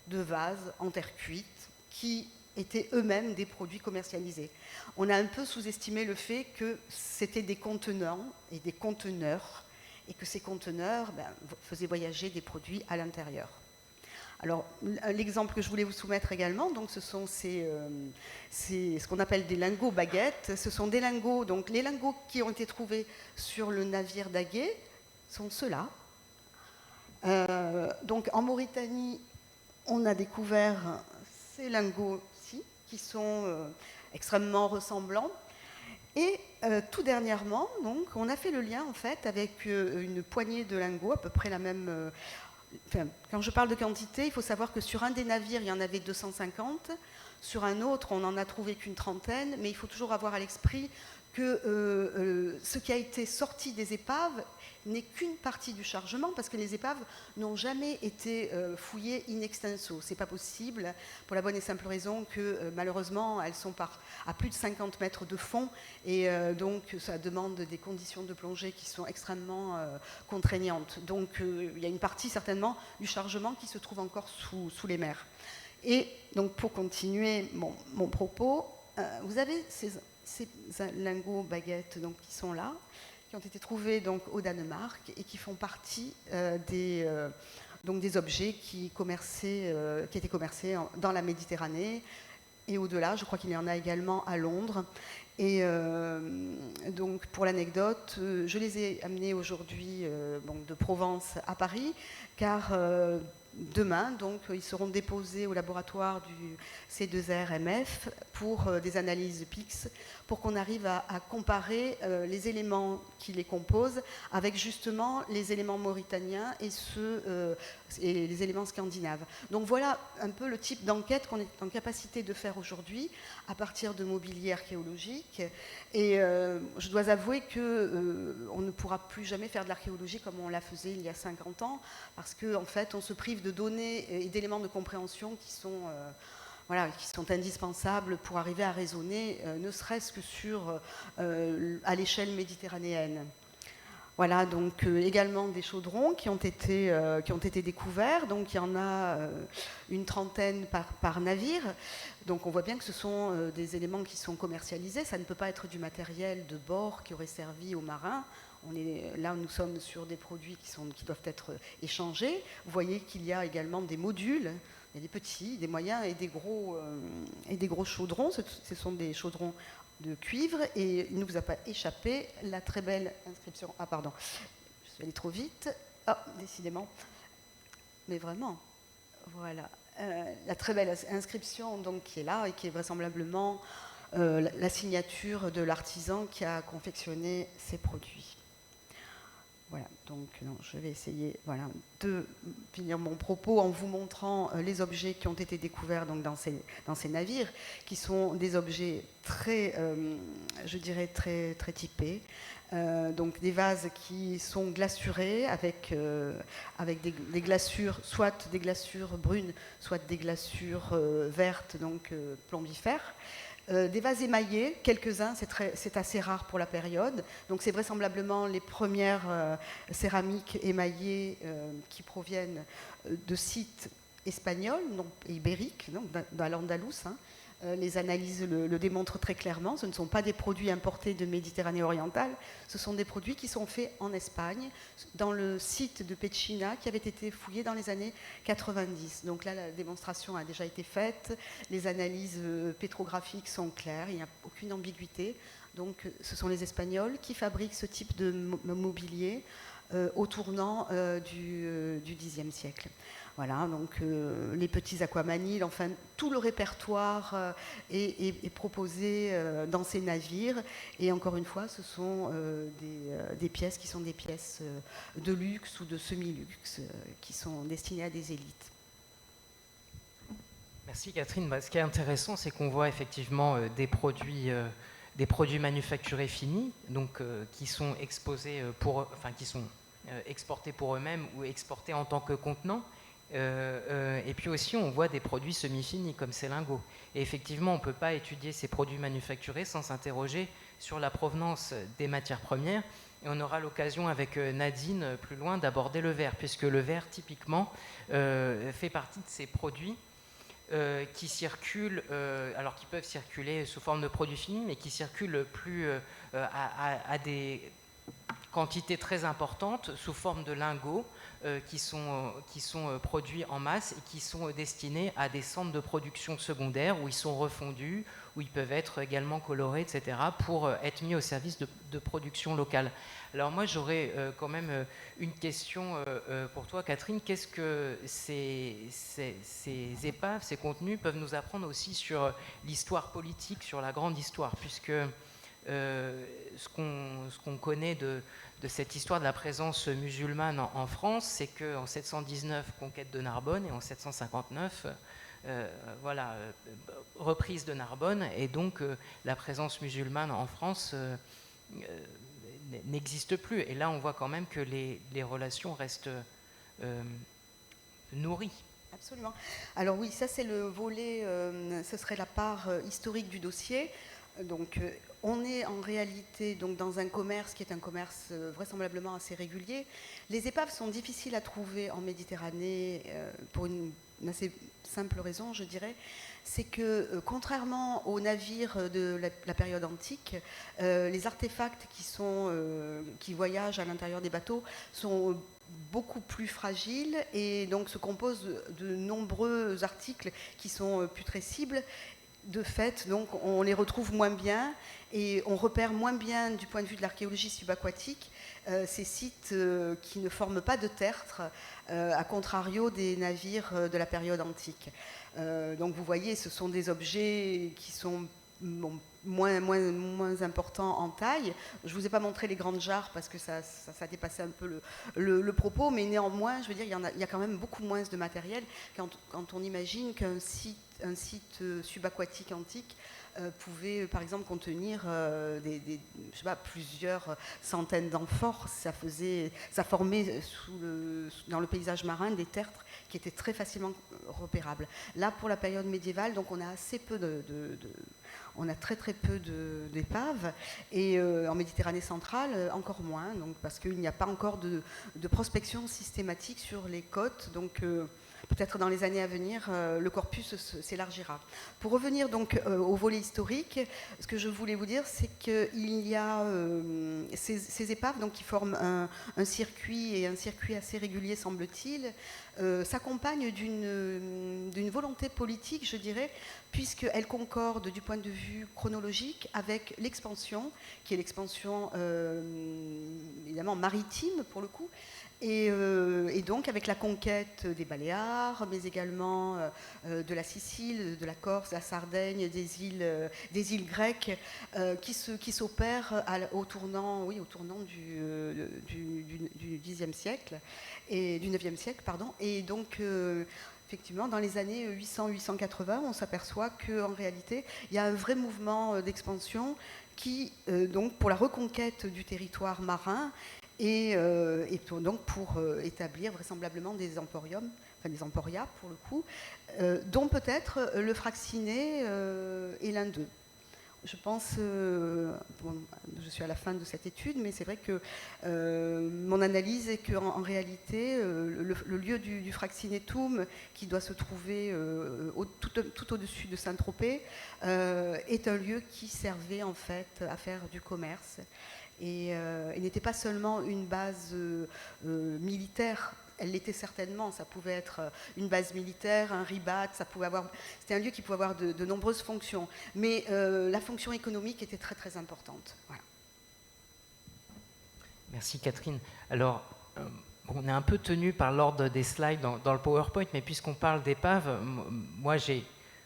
de vases en terre cuite qui étaient eux-mêmes des produits commercialisés. On a un peu sous-estimé le fait que c'était des contenants et des conteneurs et que ces conteneurs faisaient voyager des produits à l'intérieur. Alors, l'exemple que je voulais vous soumettre également, donc, ce sont ce qu'on appelle des lingots baguettes. Ce sont des lingots, donc les lingots qui ont été trouvés sur le navire d'Aguet sont ceux-là. Donc, en Mauritanie, on a découvert ces lingots-ci, qui sont extrêmement ressemblants. Et tout dernièrement, donc, on a fait le lien en fait avec une poignée de lingots, à peu près la même. Enfin, quand je parle de quantité, il faut savoir que sur un des navires, il y en avait 250. Sur un autre, on n'en a trouvé qu'une trentaine. Mais il faut toujours avoir à l'esprit que ce qui a été sorti des épaves n'est qu'une partie du chargement, parce que les épaves n'ont jamais été fouillées in extenso. C'est pas possible, pour la bonne et simple raison que malheureusement, elles sont à plus de 50 mètres de fond, et donc ça demande des conditions de plongée qui sont extrêmement contraignantes. Donc il y a une partie certainement du chargement qui se trouve encore sous les mers. Et donc pour continuer mon propos, vous avez ces lingots baguettes donc, qui sont là, qui ont été trouvés donc, au Danemark et qui font partie donc des objets qui étaient commercés dans la Méditerranée et au-delà. Je crois qu'il y en a également à Londres. Et donc pour l'anecdote, je les ai amenés aujourd'hui de Provence à Paris, car demain, donc, ils seront déposés au laboratoire du C2RMF pour des analyses PIX, pour qu'on arrive à comparer les éléments qui les composent avec justement les éléments mauritaniens et les éléments scandinaves. Donc voilà un peu le type d'enquête qu'on est en capacité de faire aujourd'hui à partir de mobilier archéologique. Et je dois avouer qu'on ne pourra plus jamais faire de l'archéologie comme on la faisait il y a 50 ans, parce qu'en fait, on se prive de données et d'éléments de compréhension qui sont indispensables pour arriver à raisonner, ne serait-ce que à l'échelle méditerranéenne. Voilà, donc également des chaudrons qui ont été découverts. Donc il y en a une trentaine par navire. Donc on voit bien que ce sont des éléments qui sont commercialisés. Ça ne peut pas être du matériel de bord qui aurait servi aux marins. Là, nous sommes sur des produits qui doivent être échangés. Vous voyez qu'il y a également des modules. Il y a des petits, des moyens et des gros chaudrons. Ce sont des chaudrons de cuivre, et il ne vous a pas échappé la très belle inscription. Ah pardon, je suis allée trop vite. Ah, décidément. Mais vraiment, voilà. La très belle inscription donc, qui est là et qui est vraisemblablement la signature de l'artisan qui a confectionné ces produits. Voilà, donc je vais essayer de finir mon propos en vous montrant les objets qui ont été découverts donc, dans ces navires, qui sont des objets très, je dirais, très, très typés. Donc des vases qui sont glaçurés avec des glaçures, soit des glaçures brunes, soit des glaçures vertes, donc plombifères. Des vases émaillés, quelques-uns, c'est assez rare pour la période. Donc c'est vraisemblablement les premières céramiques émaillées qui proviennent de sites espagnols, non ibériques, dans l'Andalous. Les analyses le démontrent très clairement. Ce ne sont pas des produits importés de Méditerranée orientale, ce sont des produits qui sont faits en Espagne, dans le site de Pechina, qui avait été fouillé dans les années 90. Donc là, la démonstration a déjà été faite, les analyses pétrographiques sont claires, il n'y a aucune ambiguïté. Donc ce sont les Espagnols qui fabriquent ce type de mobilier au tournant du Xe siècle. Voilà, donc les petits aquamaniles, enfin tout le répertoire est proposé dans ces navires. Et encore une fois, ce sont des pièces qui sont des pièces de luxe ou de semi-luxe qui sont destinées à des élites. Merci Catherine. Ce qui est intéressant, c'est qu'on voit effectivement des produits manufacturés finis, donc qui sont exposés qui sont exportés pour eux-mêmes ou exportés en tant que contenants. Et puis aussi, on voit des produits semi-finis comme ces lingots. Et effectivement, on ne peut pas étudier ces produits manufacturés sans s'interroger sur la provenance des matières premières. Et on aura l'occasion avec Nadine plus loin d'aborder le verre, puisque le verre, typiquement, fait partie de ces produits qui circulent, alors qui peuvent circuler sous forme de produits finis, mais qui circulent plus à des quantités très importantes sous forme de lingots qui sont produits en masse et qui sont destinés à des centres de production secondaires où ils sont refondus, où ils peuvent être également colorés, etc., pour être mis au service de production locale. Alors moi, j'aurais quand même une question pour toi, Catherine. Qu'est-ce que ces épaves, ces contenus peuvent nous apprendre aussi sur l'histoire politique, sur la grande histoire, puisque ce qu'on connaît de cette histoire de la présence musulmane en France, c'est qu'en 719, conquête de Narbonne, et en 759, reprise de Narbonne, et donc la présence musulmane en France n'existe plus. Et là, on voit quand même que les relations restent nourries. Absolument. Alors oui, ça c'est le volet, ce serait la part historique du dossier. Donc on est en réalité donc, dans un commerce qui est un commerce vraisemblablement assez régulier. Les épaves sont difficiles à trouver en Méditerranée pour une assez simple raison, je dirais. C'est que contrairement aux navires de la période antique, les artefacts qui voyagent à l'intérieur des bateaux sont beaucoup plus fragiles et donc se composent de nombreux articles qui sont putrescibles. De fait, donc, on les retrouve moins bien et on repère moins bien du point de vue de l'archéologie subaquatique ces sites qui ne forment pas de tertre, à contrario des navires de la période antique. Donc vous voyez, ce sont des objets qui sont moins importants en taille. Je ne vous ai pas montré les grandes jarres parce que ça dépassait un peu le propos, mais néanmoins, je veux dire, il y a quand même beaucoup moins de matériel quand on imagine qu'un site subaquatique antique pouvait par exemple contenir plusieurs centaines d'amphores. Ça formait dans le paysage marin des tertres qui étaient très facilement repérables. Là, pour la période médiévale, donc on a assez peu on a très très peu d'épaves, et en Méditerranée centrale encore moins, donc, parce qu'il n'y a pas encore de prospection systématique sur les côtes, donc peut-être dans les années à venir, le corpus s'élargira. Pour revenir donc au volet historique, ce que je voulais vous dire, c'est qu'il y a ces épaves donc, qui forment un circuit, et un circuit assez régulier, semble-t-il, s'accompagnent d'une volonté politique, je dirais, puisqu'elle concorde du point de vue chronologique avec l'expansion, qui est l'expansion évidemment maritime pour le coup, et donc avec la conquête des Baléares, mais également de la Sicile, de la Corse, de la Sardaigne, des îles grecques, qui s'opèrent au tournant du Xe siècle et du IXe siècle, pardon. Et donc effectivement, dans les années 800-880, on s'aperçoit qu'en réalité, il y a un vrai mouvement d'expansion qui, donc, pour la reconquête du territoire marin, et donc pour établir vraisemblablement des emporiums, enfin des emporias pour le coup, dont peut-être le Fraixinet est l'un d'eux. Je pense, je suis à la fin de cette étude, mais c'est vrai que mon analyse est qu'en réalité, le lieu du Fraxinetum, qui doit se trouver tout au-dessus de Saint-Tropez, est un lieu qui servait en fait à faire du commerce. Et n'était pas seulement une base militaire. Elle l'était certainement, ça pouvait être une base militaire, un ribat, c'était un lieu qui pouvait avoir de nombreuses fonctions. Mais la fonction économique était très très importante. Voilà. Merci Catherine. Alors, on est un peu tenu par l'ordre des slides dans le PowerPoint, mais puisqu'on parle d'épave, moi j'ai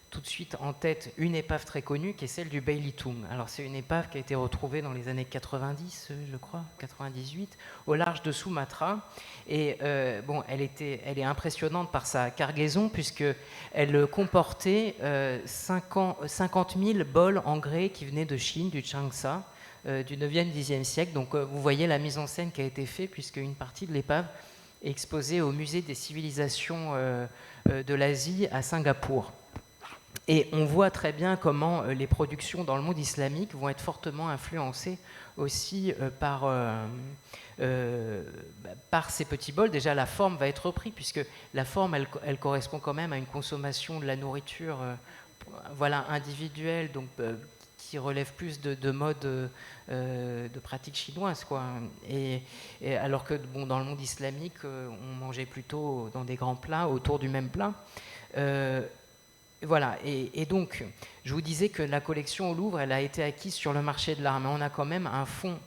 tout de suite en tête une épave très connue qui est celle du Beilintoum. Alors c'est une épave qui a été retrouvée dans les années 90, je crois, 98, au large de Sumatra. Et elle est impressionnante par sa cargaison puisqu'elle comportait 50 000 bols en grès qui venaient de Chine, du Changsha, du 9e, 10e siècle. Donc vous voyez la mise en scène qui a été faite puisqu'une partie de l'épave est exposée au musée des civilisations de l'Asie à Singapour. Et on voit très bien comment les productions dans le monde islamique vont être fortement influencées aussi par ces petits bols. Déjà, la forme va être reprise, puisque la forme, elle correspond quand même à une consommation de la nourriture individuelle, donc qui relève plus de mode de pratique chinoise, quoi. Et alors que dans le monde islamique, on mangeait plutôt dans des grands plats, autour du même plat. Voilà, et donc, je vous disais que la collection au Louvre, elle a été acquise sur le marché de l'art, mais on a quand même un fonds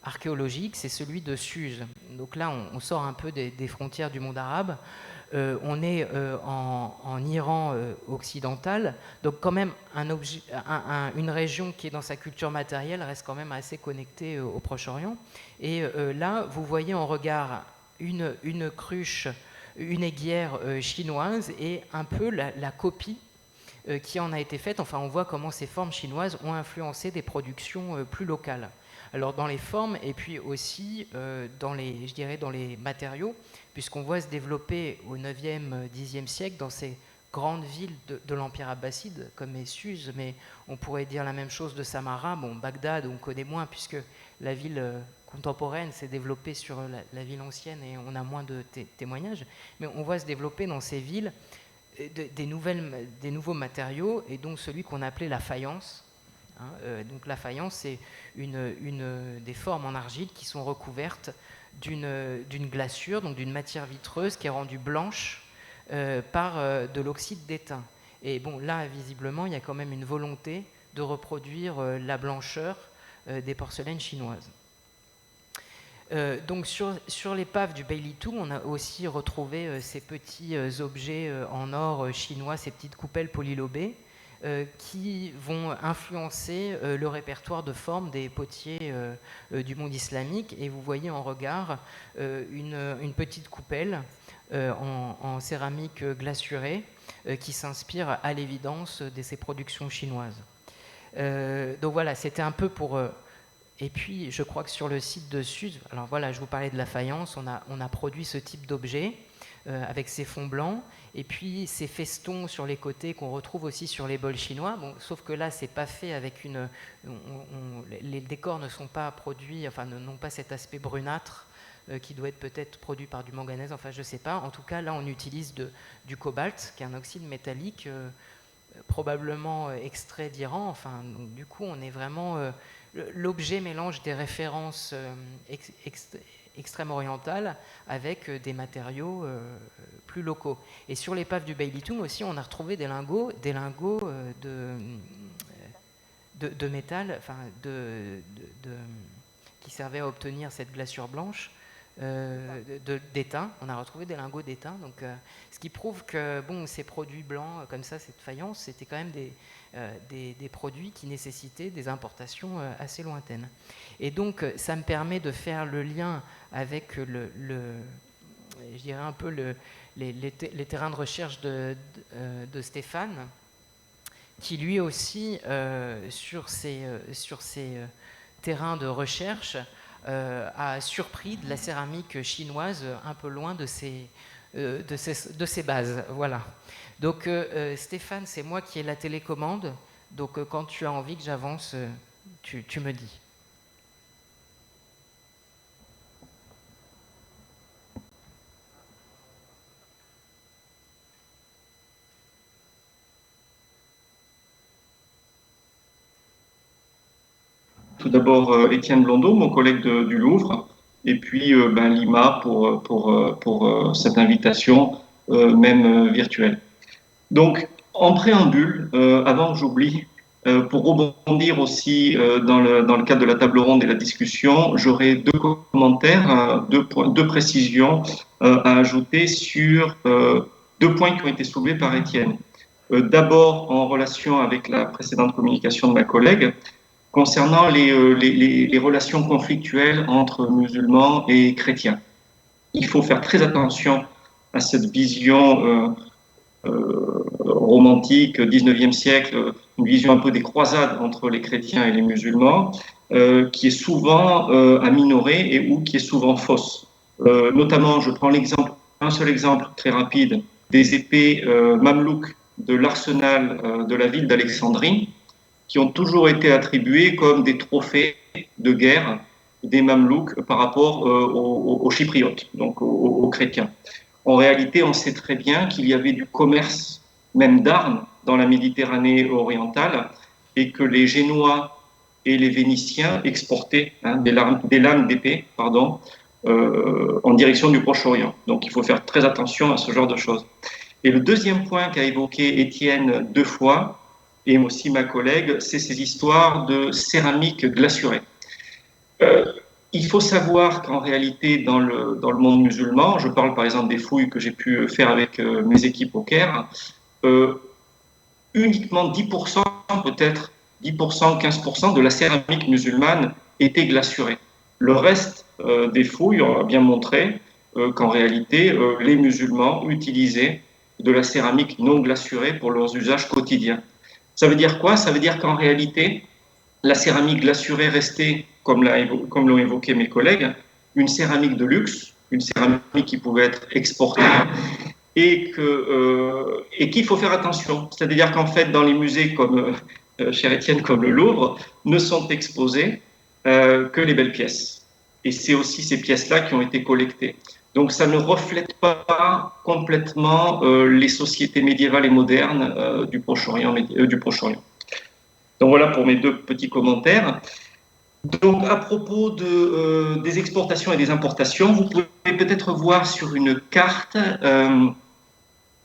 archéologique, c'est celui de Suse. Donc là, on sort un peu des frontières du monde arabe. On est en Iran occidental, donc quand même une région qui est dans sa culture matérielle reste quand même assez connectée au Proche-Orient. Et là, vous voyez en regard une cruche, une aiguière chinoise et un peu la copie qui en a été faite. Enfin, on voit comment ces formes chinoises ont influencé des productions plus locales. Alors dans les formes et puis aussi dans les matériaux, puisqu'on voit se développer au 9e, 10e siècle dans ces grandes villes de l'Empire abbasside, comme est Suse, mais on pourrait dire la même chose de Samarra. Bon, Bagdad, on connaît moins, puisque la ville contemporaine s'est développée sur la ville ancienne et on a moins de témoignages, mais on voit se développer dans ces villes des nouveaux matériaux, et donc celui qu'on appelait la faïence. Donc la faïence, c'est des formes en argile qui sont recouvertes d'une glaçure, donc d'une matière vitreuse qui est rendue blanche par de l'oxyde d'étain. Et bon, là, visiblement, il y a quand même une volonté de reproduire la blancheur des porcelaines chinoises. Donc sur l'épave du Beilitou, on a aussi retrouvé ces petits objets en or chinois, ces petites coupelles polylobées, qui vont influencer le répertoire de formes des potiers du monde islamique. Et vous voyez en regard une petite coupelle en céramique glacurée qui s'inspire à l'évidence de ces productions chinoises. Donc voilà, c'était un peu pour... et puis je crois que sur le site de Suse, alors voilà, je vous parlais de la faïence, on a produit ce type d'objet avec ces fonds blancs, et puis ces festons sur les côtés qu'on retrouve aussi sur les bols chinois. Bon, sauf que là, c'est pas fait avec les décors ne sont pas produits, enfin n'ont pas cet aspect brunâtre qui doit être peut-être produit par du manganèse, enfin je sais pas. En tout cas, là, on utilise du cobalt, qui est un oxyde métallique probablement extrait d'Iran. Enfin, donc, du coup, on est vraiment... l'objet mélange des références extrême-orientales avec des matériaux plus locaux. Et sur l'épave du Beilitoum aussi, on a retrouvé des lingots de métal, enfin qui servaient à obtenir cette glaçure blanche d'étain. On a retrouvé des lingots d'étain, donc ce qui prouve que bon, ces produits blancs comme ça, cette faïence, c'était quand même des produits qui nécessitaient des importations assez lointaines. Et donc ça me permet de faire le lien avec je dirais un peu les terrains de recherche de Stéphane, qui lui aussi sur ces terrains de recherche a surpris de la céramique chinoise un peu loin de ses bases. Voilà. Donc Stéphane, c'est moi qui ai la télécommande. Donc quand tu as envie que j'avance, tu me dis. Tout d'abord Étienne Blondeau, mon collègue du Louvre, et puis Lima pour cette invitation, même virtuelle. Donc, en préambule, avant que j'oublie, pour rebondir aussi dans le cadre de la table ronde et la discussion, j'aurai deux commentaires, deux précisions à ajouter sur deux points qui ont été soulevés par Étienne. D'abord, en relation avec la précédente communication de ma collègue, concernant les relations conflictuelles entre musulmans et chrétiens. Il faut faire très attention à cette vision romantique, 19e siècle, une vision un peu des croisades entre les chrétiens et les musulmans, qui est souvent à minorer ou qui est souvent fausse. Notamment, je prends un seul exemple très rapide, des épées mamelouks de l'arsenal de la ville d'Alexandrie, qui ont toujours été attribués comme des trophées de guerre des Mamelouks par rapport aux Chypriotes, donc aux chrétiens. En réalité, on sait très bien qu'il y avait du commerce, même d'armes, dans la Méditerranée orientale, et que les Génois et les Vénitiens exportaient des lames d'épée, en direction du Proche-Orient. Donc il faut faire très attention à ce genre de choses. Et le deuxième point qu'a évoqué Étienne deux fois, et aussi ma collègue, c'est ces histoires de céramique glacurée. il faut savoir qu'en réalité, dans le monde musulman, je parle par exemple des fouilles que j'ai pu faire avec mes équipes au Caire, uniquement 10%, peut-être 10%, 15% de la céramique musulmane était glacurée. Le reste des fouilles a bien montré qu'en réalité, les musulmans utilisaient de la céramique non glacurée pour leurs usages quotidiens. Ça veut dire quoi? Ça veut dire qu'en réalité, la céramique glacurée restait, comme l'ont évoqué mes collègues, une céramique de luxe, une céramique qui pouvait être exportée et qu'il faut faire attention. C'est-à-dire qu'en fait, dans les musées comme, cher Étienne, comme le Louvre, ne sont exposées que les belles pièces. Et c'est aussi ces pièces-là qui ont été collectées. Donc ça ne reflète pas complètement les sociétés médiévales et modernes du Proche-Orient. Donc voilà pour mes deux petits commentaires. Donc à propos des exportations et des importations, vous pouvez peut-être voir sur une carte,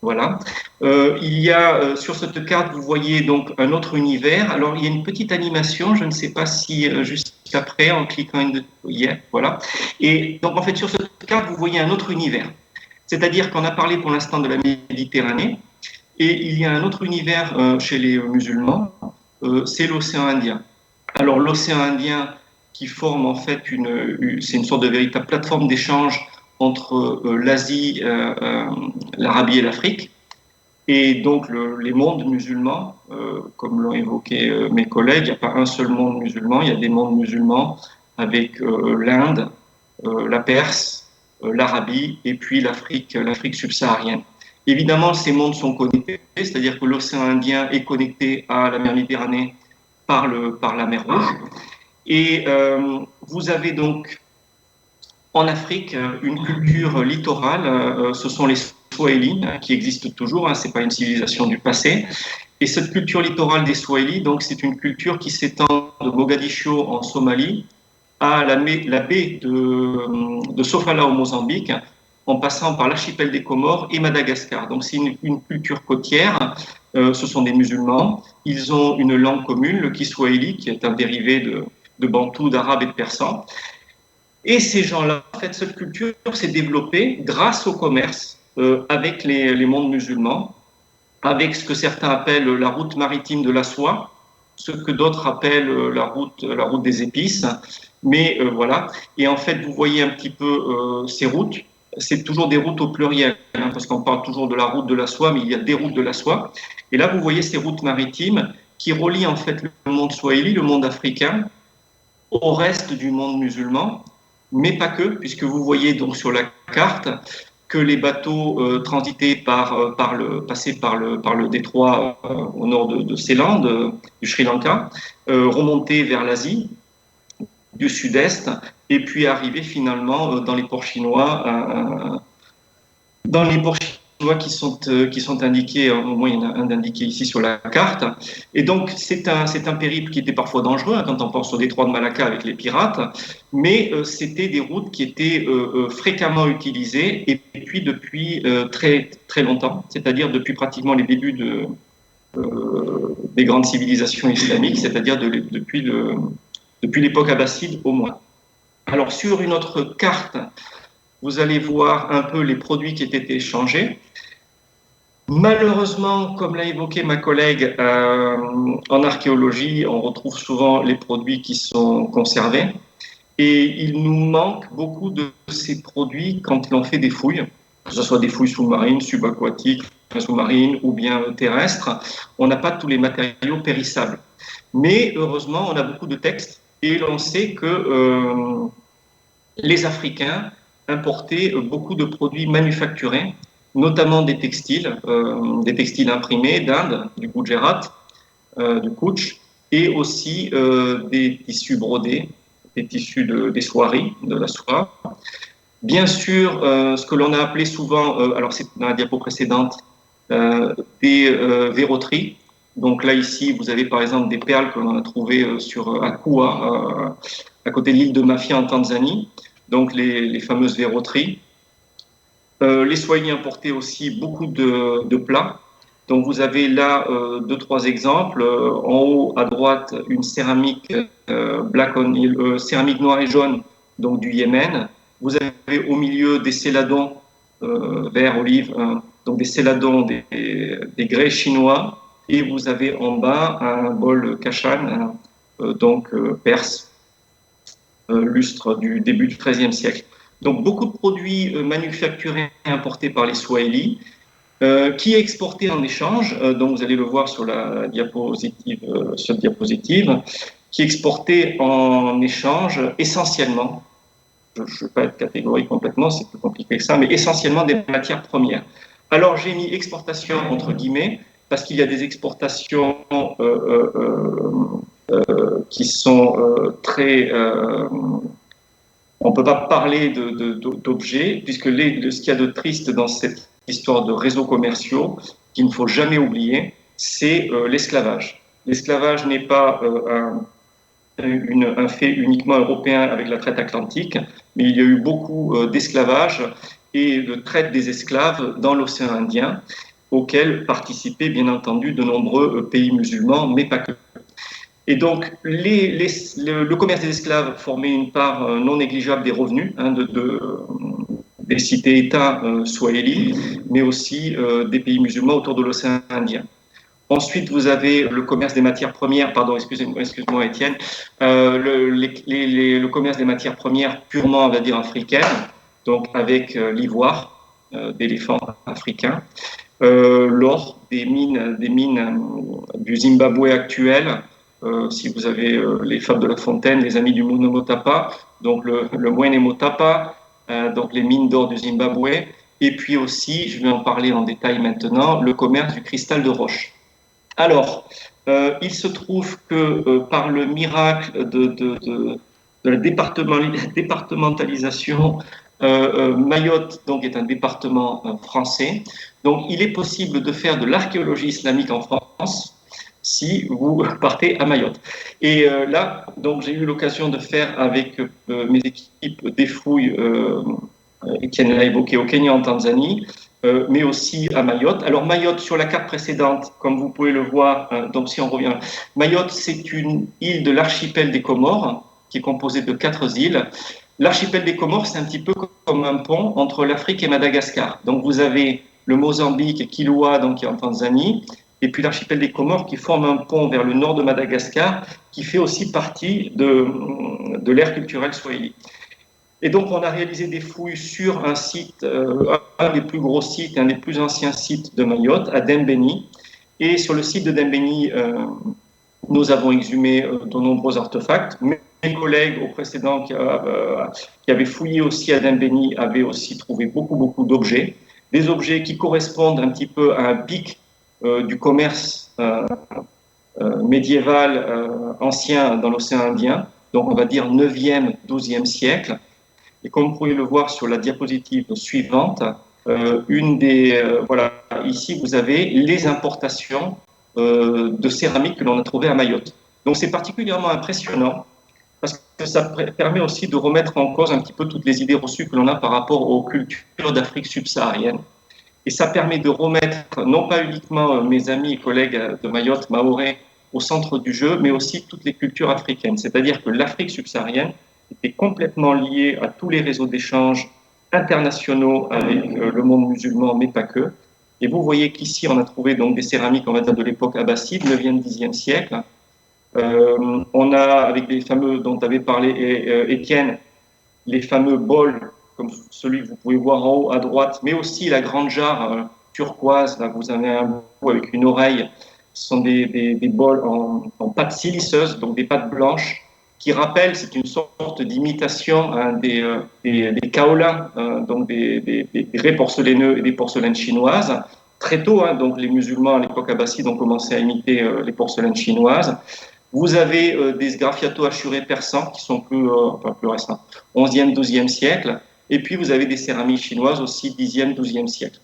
voilà, il y a sur cette carte, vous voyez donc un autre univers. Alors il y a une petite animation, je ne sais pas si juste après, en cliquant voilà. Et donc en fait sur cette carte, vous voyez un autre univers. C'est-à-dire qu'on a parlé pour l'instant de la Méditerranée, et il y a un autre univers chez les musulmans, c'est l'océan Indien. Alors l'océan Indien qui forme en fait c'est une sorte de véritable plateforme d'échange entre l'Asie, l'Arabie et l'Afrique. Et donc les mondes musulmans, comme l'ont évoqué mes collègues, il n'y a pas un seul monde musulman, il y a des mondes musulmans avec l'Inde, la Perse, l'Arabie et puis l'Afrique subsaharienne. Évidemment, ces mondes sont connectés, c'est-à-dire que l'océan Indien est connecté à la mer Méditerranée par la mer Rouge. Et vous avez donc en Afrique une culture littorale, ce sont les Swahili qui existent toujours, ce n'est pas une civilisation du passé. Et cette culture littorale des Swahili, donc c'est une culture qui s'étend de Mogadiscio en Somalie à la baie de Sofala au Mozambique, en passant par l'archipel des Comores et Madagascar. Donc c'est une culture côtière, ce sont des musulmans, ils ont une langue commune, le Kiswahili, qui est un dérivé de bantou, d'arabe et de persan. Et ces gens-là, en fait, cette culture s'est développée grâce au commerce avec les mondes musulmans, avec ce que certains appellent la route maritime de la soie, ce que d'autres appellent la route des épices. Mais voilà. Et en fait, vous voyez un petit peu ces routes. C'est toujours des routes au pluriel, parce qu'on parle toujours de la route de la soie, mais il y a des routes de la soie. Et là, vous voyez ces routes maritimes qui relient en fait le monde swahili, le monde africain, au reste du monde musulman, mais pas que, puisque vous voyez donc sur la carte que les bateaux transitaient passaient par le détroit au nord de Ceylan, du Sri Lanka, remontaient vers l'Asie du sud-est, et puis arrivaient finalement dans les ports chinois, qui sont indiqués, au moins il y en a un indiqué ici sur la carte. Et donc c'est un périple qui était parfois dangereux quand on pense au détroit de Malacca avec les pirates, mais c'était des routes qui étaient fréquemment utilisées, et puis depuis très, très longtemps, c'est-à-dire depuis pratiquement les débuts des grandes civilisations islamiques, c'est-à-dire depuis l'époque abbasside au moins. Alors sur une autre carte, vous allez voir un peu les produits qui étaient échangés. Malheureusement, comme l'a évoqué ma collègue, en archéologie, on retrouve souvent les produits qui sont conservés. Et il nous manque beaucoup de ces produits quand l'on fait des fouilles, que ce soit des fouilles sous-marines, subaquatiques, sous-marines ou bien terrestres. On n'a pas tous les matériaux périssables. Mais heureusement, on a beaucoup de textes et l'on sait que les Africains importaient beaucoup de produits manufacturés, notamment des textiles imprimés d'Inde, du Gujarat, du Kutch, et aussi des tissus brodés, des tissus des soieries, de la soie. Bien sûr, ce que l'on a appelé souvent, alors c'est dans la diapo précédente, des verroteries. Donc là, ici, vous avez par exemple des perles que l'on a trouvées à Kua, à côté de l'île de Mafia en Tanzanie, donc les fameuses verroteries. Les Swahili importaient aussi beaucoup de plats. Donc vous avez là 2-3 exemples. En haut à droite, une céramique céramique noire et jaune donc du Yémen. Vous avez au milieu des céladons vert, olive, donc des céladons, des grès chinois, et vous avez en bas un bol kashan, donc perse, lustre du début du XIIIe siècle. Donc beaucoup de produits manufacturés et importés par les Swahili, qui est exporté en échange, donc vous allez le voir sur la diapositive, qui est exporté en échange essentiellement, je ne veux pas être catégorique complètement, c'est plus compliqué que ça, mais essentiellement des matières premières. Alors j'ai mis exportation entre guillemets, parce qu'il y a des exportations qui sont très... on ne peut pas parler d'objets, puisque ce qu'il y a de triste dans cette histoire de réseaux commerciaux, qu'il ne faut jamais oublier, c'est l'esclavage. L'esclavage n'est pas un fait uniquement européen avec la traite atlantique, mais il y a eu beaucoup d'esclavage et de traite des esclaves dans l'océan Indien, auquel participaient bien entendu de nombreux pays musulmans, mais pas que. Et donc, le commerce des esclaves formait une part non négligeable des revenus des cités-États swahili, mais aussi des pays musulmans autour de l'océan Indien. Ensuite, vous avez le commerce des matières premières, pardon, excuse-moi Étienne, le commerce des matières premières purement, on va dire, africaines, donc avec l'ivoire d'éléphants africains, l'or des mines du Zimbabwe actuel, si vous avez les Fables de La Fontaine, les amis du Mono Motapa, donc le Moine Motapa, donc les mines d'or du Zimbabwe, et puis aussi, je vais en parler en détail maintenant, le commerce du cristal de roche. Alors, il se trouve que par le miracle de la départementalisation, Mayotte donc, est un département français. Donc, il est possible de faire de l'archéologie islamique en France si vous partez à Mayotte. Et là, donc, j'ai eu l'occasion de faire avec mes équipes des fouilles, Étienne l'a évoqué, au Kenya, en Tanzanie, mais aussi à Mayotte. Alors Mayotte, sur la carte précédente, comme vous pouvez le voir, donc si on revient, Mayotte, c'est une île de l'archipel des Comores, qui est composée de 4 îles. L'archipel des Comores, c'est un petit peu comme un pont entre l'Afrique et Madagascar. Donc vous avez le Mozambique, Kilwa, donc qui est en Tanzanie, et puis l'archipel des Comores qui forme un pont vers le nord de Madagascar, qui fait aussi partie de l'ère culturelle swahili. Et donc, on a réalisé des fouilles sur un site, un des plus gros sites, un des plus anciens sites de Mayotte, à Dembéni. Et sur le site de Dembéni, nous avons exhumé de nombreux artefacts. Mes collègues au précédent qui avaient fouillé aussi à Dembéni avaient aussi trouvé beaucoup d'objets. Des objets qui correspondent un petit peu à un pic du commerce médiéval ancien dans l'océan Indien. Donc, on va dire 9e, 12e siècle. Et comme vous pouvez le voir sur la diapositive suivante, voilà, ici vous avez les importations de céramique que l'on a trouvées à Mayotte. Donc c'est particulièrement impressionnant parce que ça permet aussi de remettre en cause un petit peu toutes les idées reçues que l'on a par rapport aux cultures d'Afrique subsaharienne. Et ça permet de remettre non pas uniquement mes amis et collègues de Mayotte, mahorais, au centre du jeu, mais aussi toutes les cultures africaines. C'est-à-dire que l'Afrique subsaharienne était complètement liée à tous les réseaux d'échanges internationaux avec le monde musulman, mais pas que. Et vous voyez qu'ici, on a trouvé donc des céramiques, on va dire, de l'époque abbasside, 9e, 10e siècle. On a, avec les fameux dont avait parlé Étienne, les fameux bols, comme celui que vous pouvez voir en haut à droite, mais aussi la grande jarre turquoise, là vous avez un bout avec une oreille. Ce sont des bols en pâte siliceuse, donc des pâtes blanches, qui rappellent, c'est une sorte d'imitation des kaolins, donc des grès porcelaineux et des porcelaines chinoises. Très tôt, donc les musulmans à l'époque abbasside ont commencé à imiter les porcelaines chinoises. Vous avez des sgraffiato hachurés persans qui sont plus récents, 11e, 12e siècle. Et puis vous avez des céramiques chinoises aussi 10e, 12e siècle.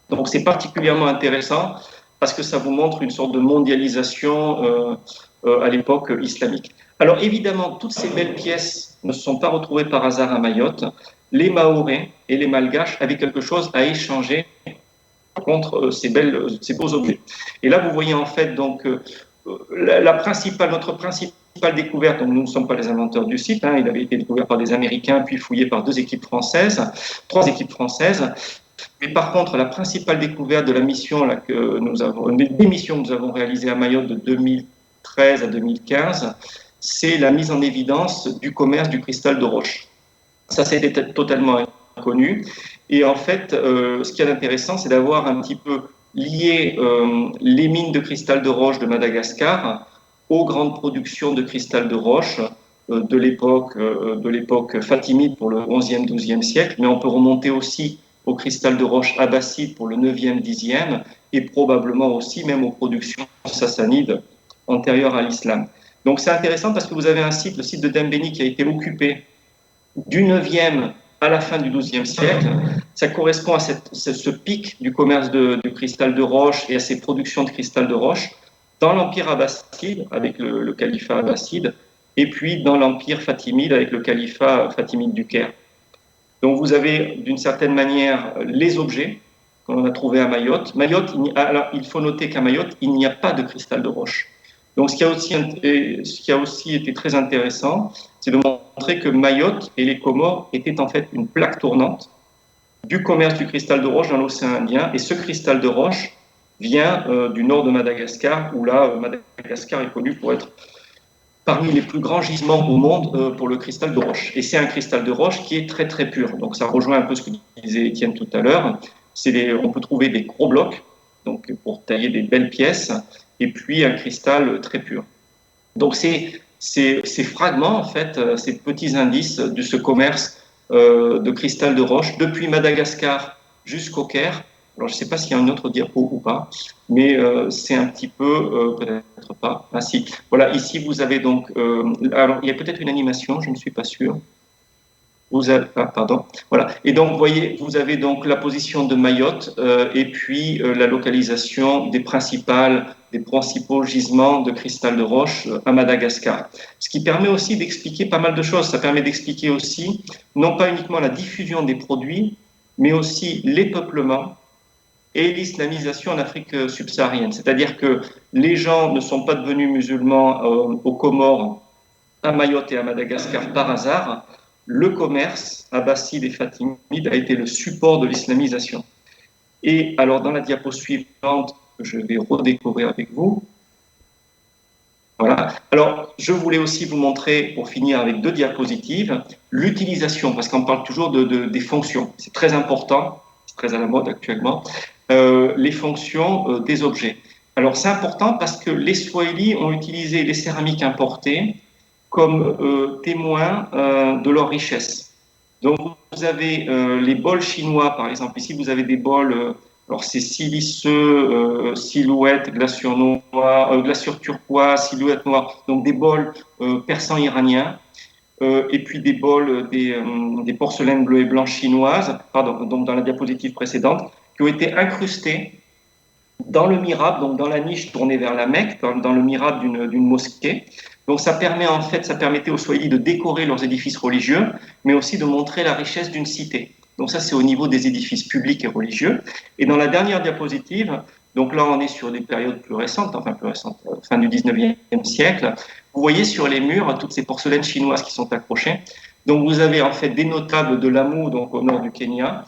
Donc c'est particulièrement intéressant parce que ça vous montre une sorte de mondialisation à l'époque islamique. Alors évidemment, toutes ces belles pièces ne se sont pas retrouvées par hasard à Mayotte. Les Mahorais et les Malgaches avaient quelque chose à échanger contre ces beaux objets. Et là, vous voyez en fait donc notre principale principale découverte, donc nous ne sommes pas les inventeurs du site, hein, il avait été découvert par des Américains, puis fouillé par trois équipes françaises. Mais par contre, la principale découverte de la mission là, des missions que nous avons réalisées à Mayotte de 2013 à 2015, c'est la mise en évidence du commerce du cristal de roche. Ça, c'était totalement inconnu. Et en fait, ce qui est intéressant, c'est d'avoir un petit peu lié les mines de cristal de roche de Madagascar aux grandes productions de cristal de roche de l'époque fatimide pour le 11e, 12e siècle, mais on peut remonter aussi au cristal de roche abbasside pour le 9e, 10e, et probablement aussi même aux productions sassanides antérieures à l'islam. Donc c'est intéressant parce que vous avez un site, le site de Dembéni, qui a été occupé du 9e à la fin du 12e siècle. Ça correspond à ce pic du commerce du cristal de roche et à ces productions de cristal de roche dans l'Empire abbasside, avec le califat abbasside, et puis dans l'Empire fatimide, avec le califat fatimide du Caire. Donc vous avez d'une certaine manière les objets qu'on a trouvés à Mayotte. Alors, il faut noter qu'à Mayotte, il n'y a pas de cristal de roche. Donc ce qui a aussi été très intéressant, c'est de montrer que Mayotte et les Comores étaient en fait une plaque tournante du commerce du cristal de roche dans l'océan Indien. Et ce cristal de roche vient du nord de Madagascar, où là, Madagascar est connu pour être parmi les plus grands gisements au monde pour le cristal de roche. Et c'est un cristal de roche qui est très très pur. Donc ça rejoint un peu ce que disait Étienne tout à l'heure. On peut trouver des gros blocs, donc pour tailler des belles pièces, et puis un cristal très pur. Donc ces fragments, en fait, ces petits indices de ce commerce de cristal de roche depuis Madagascar jusqu'au Caire. Alors je ne sais pas s'il y a un autre diapo ou pas, mais c'est un petit peu, peut-être pas. Ah si, voilà, ici vous avez donc, alors il y a peut-être une animation, je ne suis pas sûr. Pardon. Voilà. Et donc, vous voyez, vous avez donc la position de Mayotte et puis la localisation des principaux gisements de cristal de roche à Madagascar. Ce qui permet aussi d'expliquer pas mal de choses. Ça permet d'expliquer aussi, non pas uniquement la diffusion des produits, mais aussi les peuplements et l'islamisation en Afrique subsaharienne. C'est-à-dire que les gens ne sont pas devenus musulmans aux Comores, à Mayotte et à Madagascar par hasard. Le commerce abbasside et fatimide a été le support de l'islamisation. Et alors, dans la diapo suivante, je vais redécouvrir avec vous. Voilà. Alors, je voulais aussi vous montrer, pour finir avec 2 diapositives, l'utilisation, parce qu'on parle toujours des fonctions. C'est très important, c'est très à la mode actuellement, les fonctions des objets. Alors, c'est important parce que les Swahili ont utilisé les céramiques importées comme témoins de leur richesse. Donc, vous avez les bols chinois, par exemple. Ici, vous avez des bols, alors c'est siliceux, silhouette, glaçure noire, glaçure turquoise, silhouette noire. Donc, des bols persans iraniens. Et puis des bols, des porcelaines bleues et blanches chinoises, pardon, donc dans la diapositive précédente, qui ont été incrustés dans le mihrab, donc dans la niche tournée vers la Mecque, dans le mihrab d'une mosquée. Donc ça permettait aux Swahili de décorer leurs édifices religieux, mais aussi de montrer la richesse d'une cité. Donc ça, c'est au niveau des édifices publics et religieux. Et dans la dernière diapositive, donc là, on est sur des périodes plus récentes, fin du 19e siècle. Vous voyez sur les murs toutes ces porcelaines chinoises qui sont accrochées. Donc vous avez en fait des notables de Lamu, donc au nord du Kenya,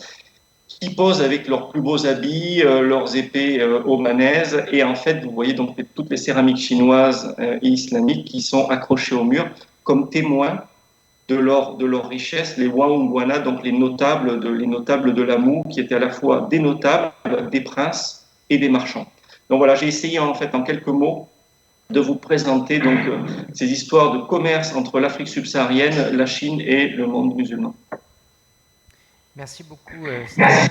qui posent avec leurs plus beaux habits, leurs épées omanaises, et en fait, vous voyez donc toutes les céramiques chinoises et islamiques qui sont accrochées au mur comme témoins de leur richesse, les Waungwana, donc les notables de Lamu, qui étaient à la fois des notables, des princes et des marchands. Donc voilà, j'ai essayé en fait en quelques mots de vous présenter donc ces histoires de commerce entre l'Afrique subsaharienne, la Chine et le monde musulman. Merci beaucoup, Stéphane.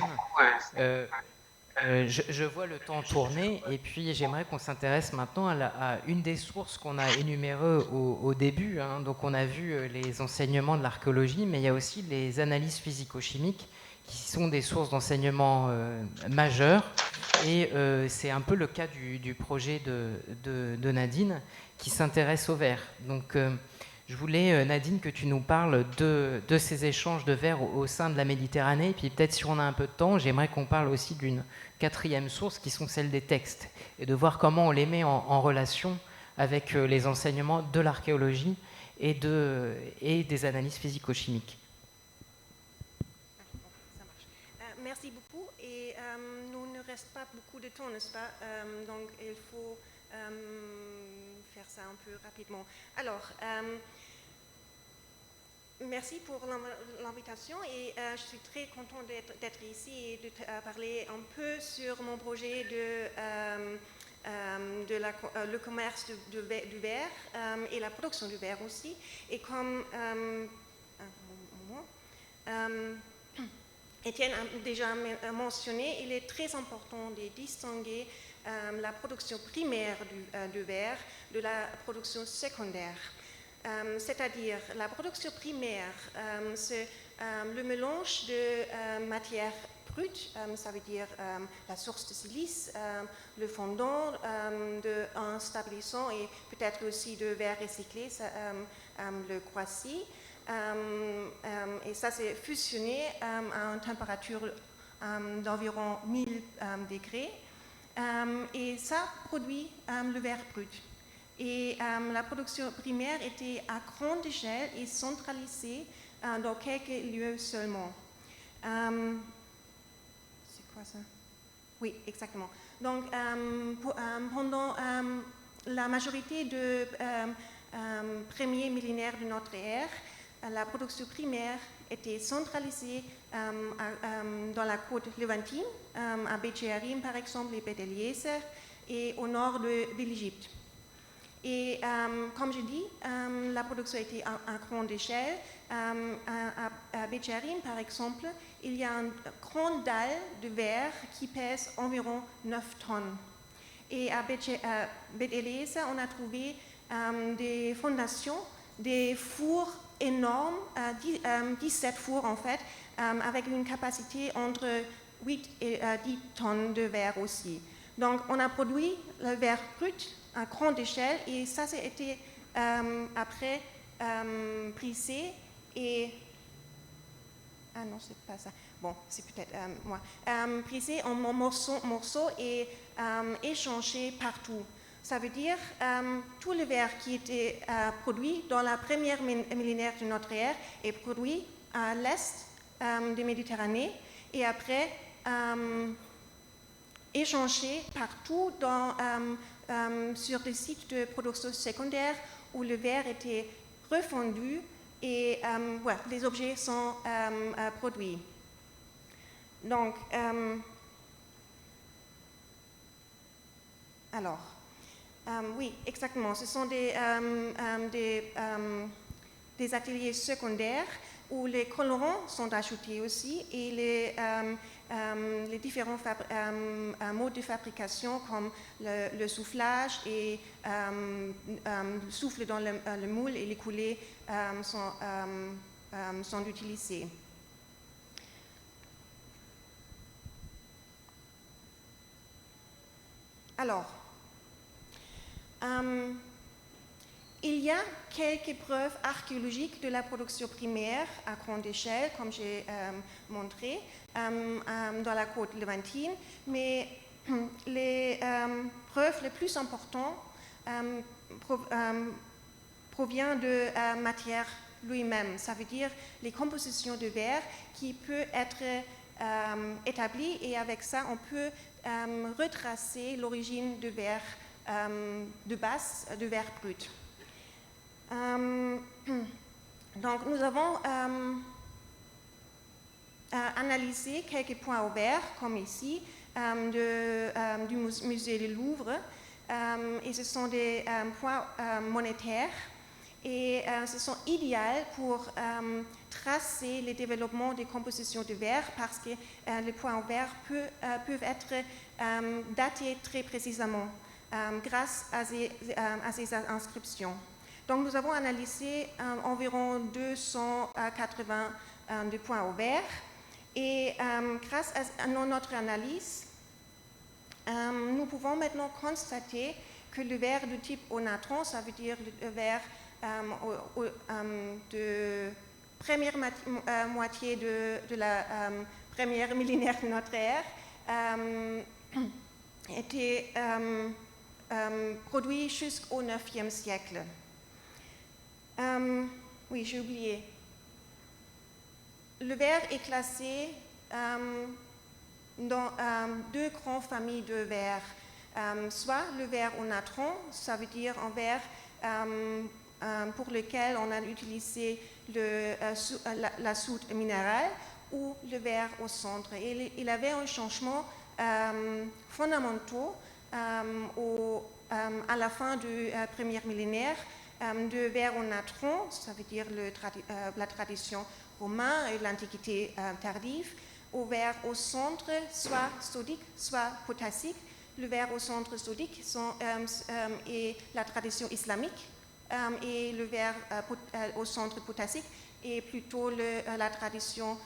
Je vois le temps tourner et puis j'aimerais qu'on s'intéresse maintenant à une des sources qu'on a énumérées au début. Hein. Donc on a vu les enseignements de l'archéologie, mais il y a aussi les analyses physico-chimiques qui sont des sources d'enseignement majeures. Et c'est un peu le cas du projet de Nadine qui s'intéresse au verre. Donc je voulais, Nadine, que tu nous parles de ces échanges de verre au sein de la Méditerranée. Et puis peut-être si on a un peu de temps, j'aimerais qu'on parle aussi d'une 4e source qui sont celles des textes. Et de voir comment on les met en relation avec les enseignements de l'archéologie et des analyses physico-chimiques. Ça marche. Merci beaucoup. Et nous ne reste pas beaucoup de temps, n'est-ce pas? Donc il faut faire ça un peu rapidement. Alors, merci pour l'invitation et je suis très contente d'être ici et de parler un peu sur mon projet le commerce du verre et la production du verre aussi. Et comme Étienne a déjà mentionné, il est très important de distinguer la production primaire du verre de la production secondaire. C'est-à-dire la production primaire, c'est le mélange de matières brutes, ça veut dire la source de silice, le fondant, un stabilisant et peut-être aussi de verre recyclé, le croissy. Et ça c'est fusionné à une température d'environ 1000 degrés et ça produit le verre brut. Et la production primaire était à grande échelle et centralisée dans quelques lieux seulement. C'est quoi ça? Oui, exactement. Donc, pendant la majorité de premiers millénaires de notre ère, la production primaire était centralisée dans la côte levantine, à Beth Jearim par exemple, et Beth Eliezer, et au nord de l'Égypte. Et comme je dis, la production était à grande échelle. À Beth Jearim, par exemple, il y a une grande dalle de verre qui pèse environ 9 tonnes. Et à Beth Eliezer, on a trouvé des fondations, des fours énormes, 17 fours en fait, avec une capacité entre 8 et 10 tonnes de verre aussi. Donc on a produit le verre brut à grande échelle et ça a été après pressé et ah non c'est pas ça bon c'est peut-être moi pressé en morceaux et échangé partout. Ça veut dire tout le verre qui était produit dans la première millénaire de notre ère est produit à l'est de Méditerranée et après échangé partout sur des sites de production secondaire où le verre était refondu et les objets sont produits. Donc, oui, exactement, ce sont des ateliers secondaires où les colorants sont ajoutés aussi et les différents modes de fabrication comme le soufflage et le souffle dans le moule et les coulées sont utilisés. Alors, il y a quelques preuves archéologiques de la production primaire à grande échelle, comme j'ai montré, dans la côte levantine, mais les preuves les plus importantes proviennent de matière lui-même, ça veut dire les compositions de verre qui peuvent être établies et avec ça on peut retracer l'origine du verre de base, du verre brut. Donc nous avons analysé quelques points au verre, comme ici, du musée du Louvre, et ce sont des points monétaires, et ce sont idéaux pour tracer le développement des compositions de verre, parce que les points au verre peuvent être datés très précisément grâce à ces inscriptions. Donc nous avons analysé environ 280 de points au verre et grâce à notre analyse, nous pouvons maintenant constater que le verre de type onatron, ça veut dire le verre de première moitié de la première millénaire de notre ère, était produit jusqu'au 9e siècle. Oui, j'ai oublié. Le verre est classé dans deux grandes familles de verre. Soit le verre au natron, ça veut dire un verre pour lequel on a utilisé la soude minérale, ou le verre au centre. Et il avait un changement fondamental à la fin du premier millénaire, de verre au natron, ça veut dire la tradition romaine et l'Antiquité tardive, au verre au centre, soit sodique, soit potassique. Le verre au centre sodique est la tradition islamique, et le verre au centre potassique est plutôt la tradition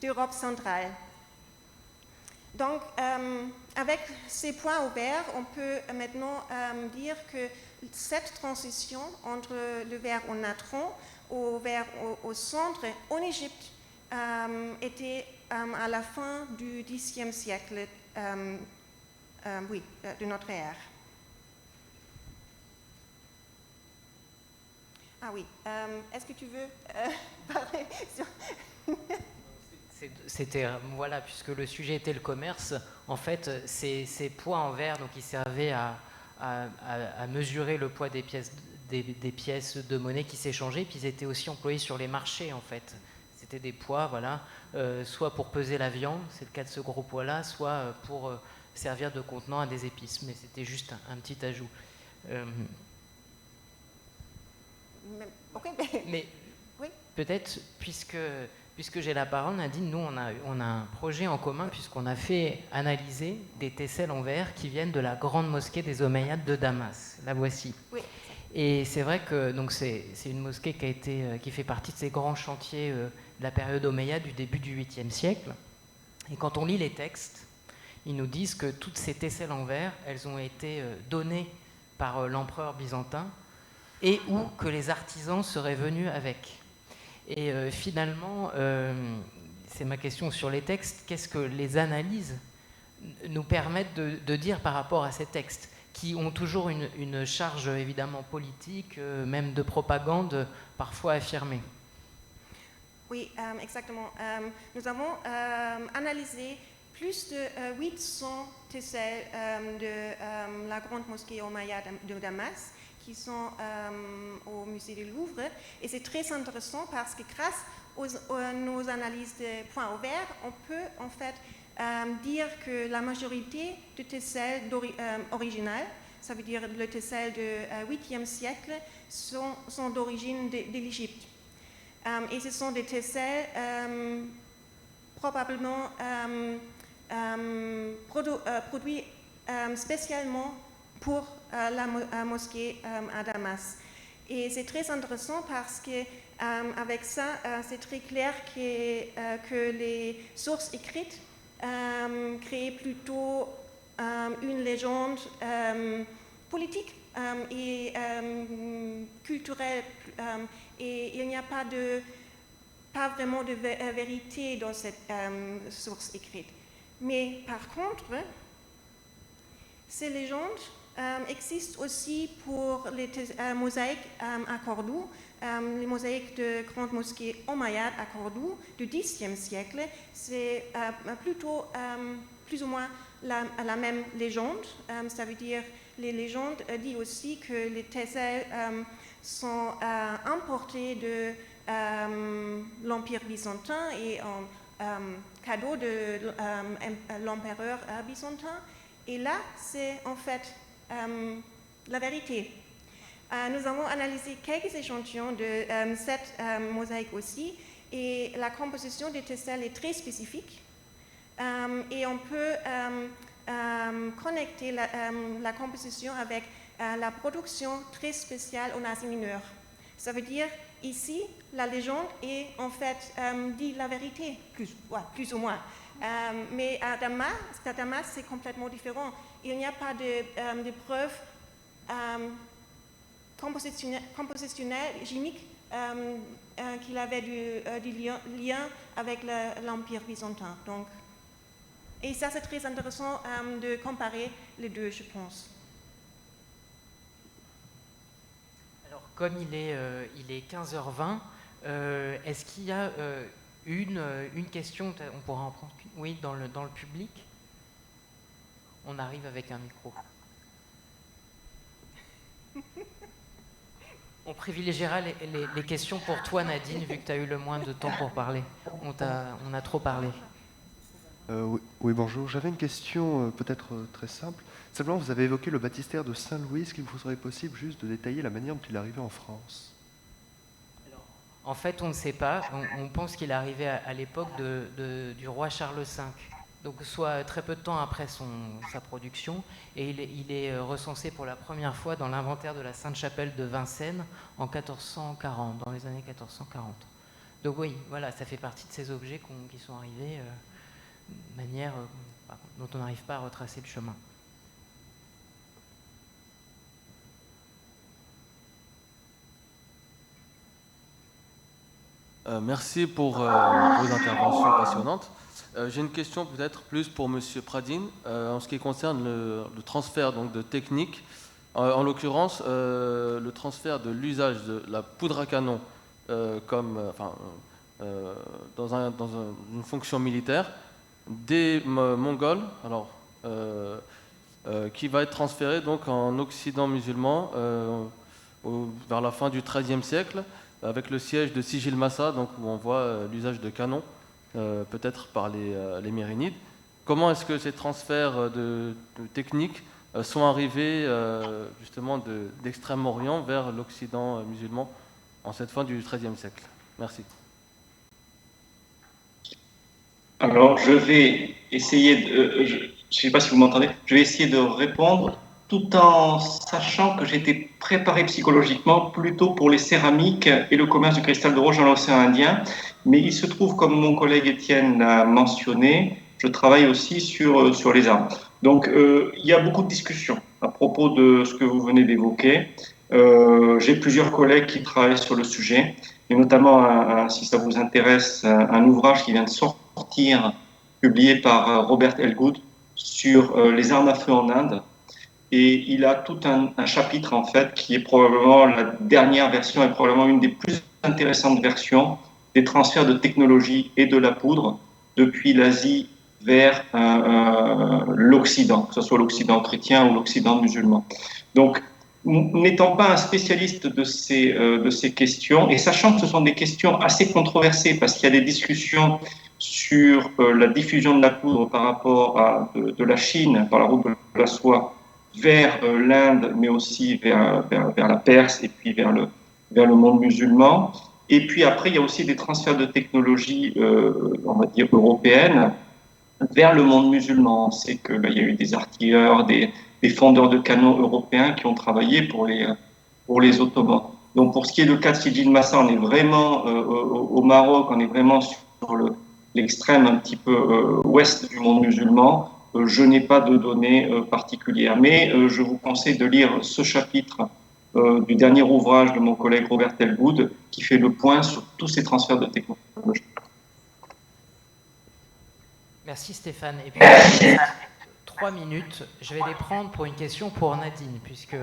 d'Europe centrale. Donc, avec ces points au vert, on peut maintenant dire que cette transition entre le verre au natron au verre au centre en Égypte était à la fin du Xe siècle de notre ère. Ah oui, est-ce que tu veux parler sur... C'était, voilà, puisque le sujet était le commerce, en fait, ces poids en verre, donc, ils servaient à mesurer le poids des pièces de monnaie qui s'échangeaient, puis ils étaient aussi employés sur les marchés, en fait. C'était des poids, voilà, soit pour peser la viande, c'est le cas de ce gros poids-là, soit pour servir de contenant à des épices, mais c'était juste un petit ajout. Mais oui. Peut-être, puisque j'ai la parole, Nadine, nous on a un projet en commun, puisqu'on a fait analyser des tesselles en verre qui viennent de la grande mosquée des Omeyyades de Damas. La voici. Oui. Et c'est vrai que donc c'est une mosquée qui fait partie de ces grands chantiers de la période omeyyade du début du 8e siècle. Et quand on lit les textes, ils nous disent que toutes ces tesselles en verre, elles ont été données par l'empereur byzantin, et ou que les artisans seraient venus avec. Et finalement, c'est ma question sur les textes, qu'est-ce que les analyses nous permettent de dire par rapport à ces textes, qui ont toujours une charge évidemment politique, même de propagande, parfois affirmée? Oui, exactement. Nous avons analysé plus de 800 tesselles de la grande mosquée omeyyade de Damas, qui sont au musée du Louvre. Et c'est très intéressant parce que grâce à nos analyses de points au vert, on peut en fait dire que la majorité de tesselles originales, ça veut dire le tesselles du 8e siècle, sont d'origine de l'Égypte. Et ce sont des tesselles probablement produits spécialement pour la mosquée à Damas. Et c'est très intéressant parce que avec ça, c'est très clair que les sources écrites créent plutôt une légende politique et culturelle, et il n'y a pas vraiment de vérité dans cette source écrite. Mais par contre, ces légendes existent aussi pour les mosaïques à Cordoue, les mosaïques de grande mosquée omeyyade à Cordoue du Xe siècle. C'est plutôt plus ou moins la même légende. Ça veut dire, les légendes disent aussi que les tesselles sont importées de l'Empire byzantin et en cadeau de l'empereur byzantin. Et là, c'est en fait la vérité. Nous avons analysé quelques échantillons de cette mosaïque aussi, et la composition des tesselles est très spécifique, et on peut connecter la composition avec la production très spéciale en Asie mineure. Ça veut dire, ici, la légende est en fait dit la vérité, plus ou moins. Mais à Damas, c'est complètement différent. Il n'y a pas de preuves compositionnelles, chimiques, qu'il avait du lien avec l'Empire byzantin. Donc, Et ça, c'est très intéressant de comparer les deux, je pense. Alors, comme il est 15h20, est-ce qu'il y a une question, on pourra en prendre une, oui, dans le public? On arrive avec un micro. On privilégiera les questions pour toi, Nadine, vu que tu as eu le moins de temps pour parler. On a trop parlé. Oui, bonjour. J'avais une question peut-être très simple. Simplement, vous avez évoqué le baptistère de Saint-Louis. Est-ce qu'il vous serait possible juste de détailler la manière dont il est arrivé en France? En fait, on ne sait pas. On pense qu'il est arrivé à l'époque du roi Charles V. Donc, soit très peu de temps après sa production. Et il est recensé pour la première fois dans l'inventaire de la Sainte-Chapelle de Vincennes en 1440, dans les années 1440. Donc oui, voilà, ça fait partie de ces objets qui sont arrivés de manière dont on n'arrive pas à retracer le chemin. Merci pour vos interventions passionnantes. J'ai une question peut-être plus pour Monsieur Pradine en ce qui concerne le transfert donc, de techniques. En l'occurrence, le transfert de l'usage de la poudre à canon dans une fonction militaire des Mongols, alors, qui va être transféré donc, en Occident musulman vers la fin du XIIIe siècle, avec le siège de Sigil Massa, donc où on voit l'usage de canons, peut-être par les Mérinides. Comment est-ce que ces transferts de techniques sont arrivés justement d'Extrême-Orient vers l'Occident musulman en cette fin du XIIIe siècle? Merci. Alors, je vais essayer je ne sais pas si vous m'entendez, je vais essayer de répondre tout en sachant que j'étais préparé psychologiquement plutôt pour les céramiques et le commerce du cristal de roche dans l'océan Indien. Mais il se trouve, comme mon collègue Étienne l'a mentionné, je travaille aussi sur les armes. Donc, il y a beaucoup de discussions à propos de ce que vous venez d'évoquer. J'ai plusieurs collègues qui travaillent sur le sujet, et notamment, si ça vous intéresse, un ouvrage qui vient de sortir, publié par Robert Elgood, sur les armes à feu en Inde. Et il a tout un chapitre, en fait, qui est probablement la dernière version et probablement une des plus intéressantes versions des transferts de technologie et de la poudre depuis l'Asie vers l'Occident, que ce soit l'Occident chrétien ou l'Occident musulman. Donc, n'étant pas un spécialiste de ces questions, et sachant que ce sont des questions assez controversées, parce qu'il y a des discussions sur la diffusion de la poudre par rapport à de la Chine, par la route de la soie, vers l'Inde, mais aussi vers la Perse et puis vers le monde musulman. Et puis après, il y a aussi des transferts de technologies, on va dire, européennes vers le monde musulman. On sait qu'il y a eu des artilleurs, des fondeurs de canons européens qui ont travaillé pour les Ottomans. Donc pour ce qui est du cas de Sigil Massa, on est vraiment au Maroc, on est vraiment sur l'extrême un petit peu ouest du monde musulman. Je n'ai pas de données particulières, mais je vous conseille de lire ce chapitre du dernier ouvrage de mon collègue Robert Elgood, qui fait le point sur tous ces transferts de technologie. Merci Stéphane. Et puis, 3 minutes, je vais les prendre pour une question pour Nadine, puisque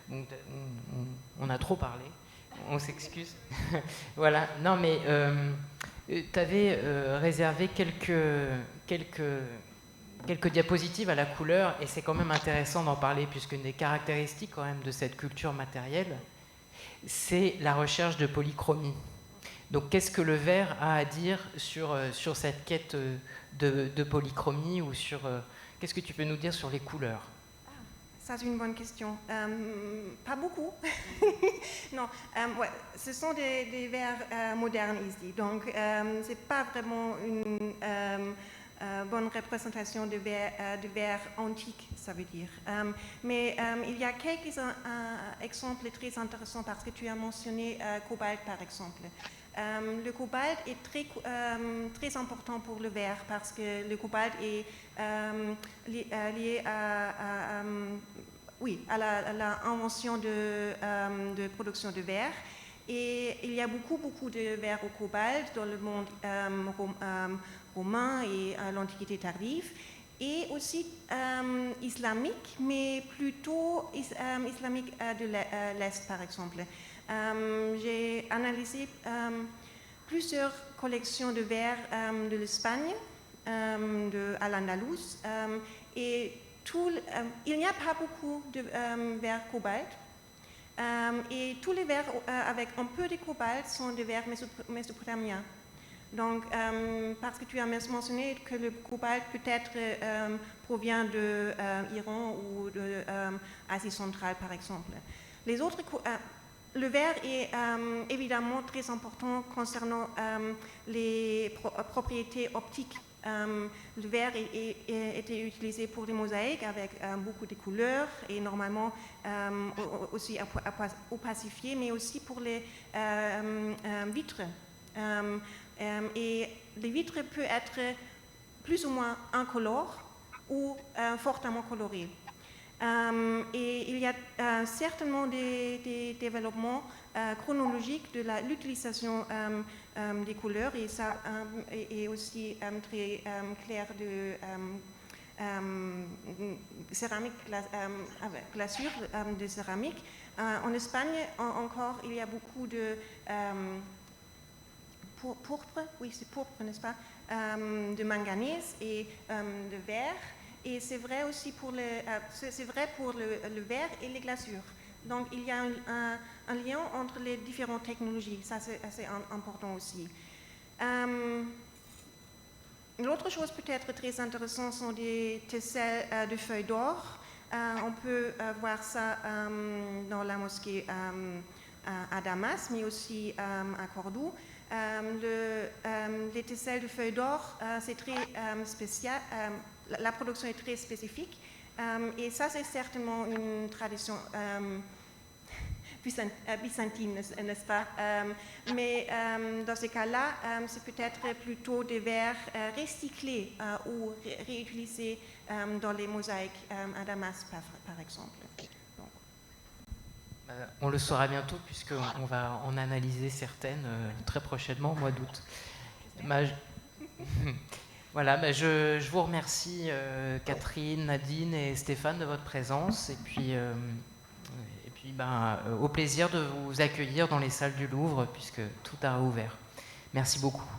on a trop parlé. On s'excuse. Voilà. Non, mais tu avais réservé quelques diapositives à la couleur, et c'est quand même intéressant d'en parler, puisqu'une des caractéristiques quand même de cette culture matérielle, c'est la recherche de polychromie. Donc qu'est-ce que le verre a à dire sur cette quête de polychromie, ou qu'est-ce que tu peux nous dire sur les couleurs? Ça, c'est une bonne question. Pas beaucoup. Non, ouais, ce sont des verres modernes ici, donc ce n'est pas vraiment une bonne représentation de verre antique, ça veut dire. Mais il y a quelques exemples très intéressants, parce que tu as mentionné cobalt, par exemple. Le cobalt est très important pour le verre, parce que le cobalt est lié à l'invention de production de verre. Et il y a beaucoup de verre au cobalt dans le monde romain et à l'Antiquité tardive. et aussi islamique, mais plutôt islamique de l'Est, par exemple. J'ai analysé plusieurs collections de verres de l'Espagne, à l'Andalous, et il n'y a pas beaucoup de verres cobalt. Et tous les verres avec un peu de cobalt sont des verres mésopotamiens. Donc, parce que tu as mentionné que le cobalt peut-être provient de Iran ou de Asie centrale, par exemple. Le verre est évidemment très important concernant les propriétés optiques. Le verre était utilisé pour les mosaïques avec beaucoup de couleurs et normalement aussi opacifié, mais aussi pour les vitres. Et les vitres peuvent être plus ou moins incolores ou fortement colorées. Et il y a certainement des développements chronologiques de l'utilisation des couleurs, et ça est aussi très clair de céramique, glaçure de céramique. En Espagne, encore, il y a beaucoup de pourpre, oui c'est pourpre, n'est-ce pas, de manganèse et de verre. Et c'est vrai aussi pour le verre et les glaçures. Donc il y a un lien entre les différentes technologies, ça c'est assez important aussi. L'autre chose peut-être très intéressante sont des tesselles de feuilles d'or. On peut voir ça dans la mosquée à Damas, mais aussi à Cordoue. Les tesselles de feuilles d'or, c'est très spécial. La production est très spécifique et ça c'est certainement une tradition byzantine, n'est-ce pas? Mais dans ce cas-là, c'est peut-être plutôt des verres recyclés ou réutilisés dans les mosaïques à Damas, par exemple. On le saura bientôt puisqu'on va en analyser certaines très prochainement, au mois d'août. Voilà, je vous remercie Catherine, Nadine et Stéphane de votre présence et puis au plaisir de vous accueillir dans les salles du Louvre puisque tout a rouvert. Merci beaucoup.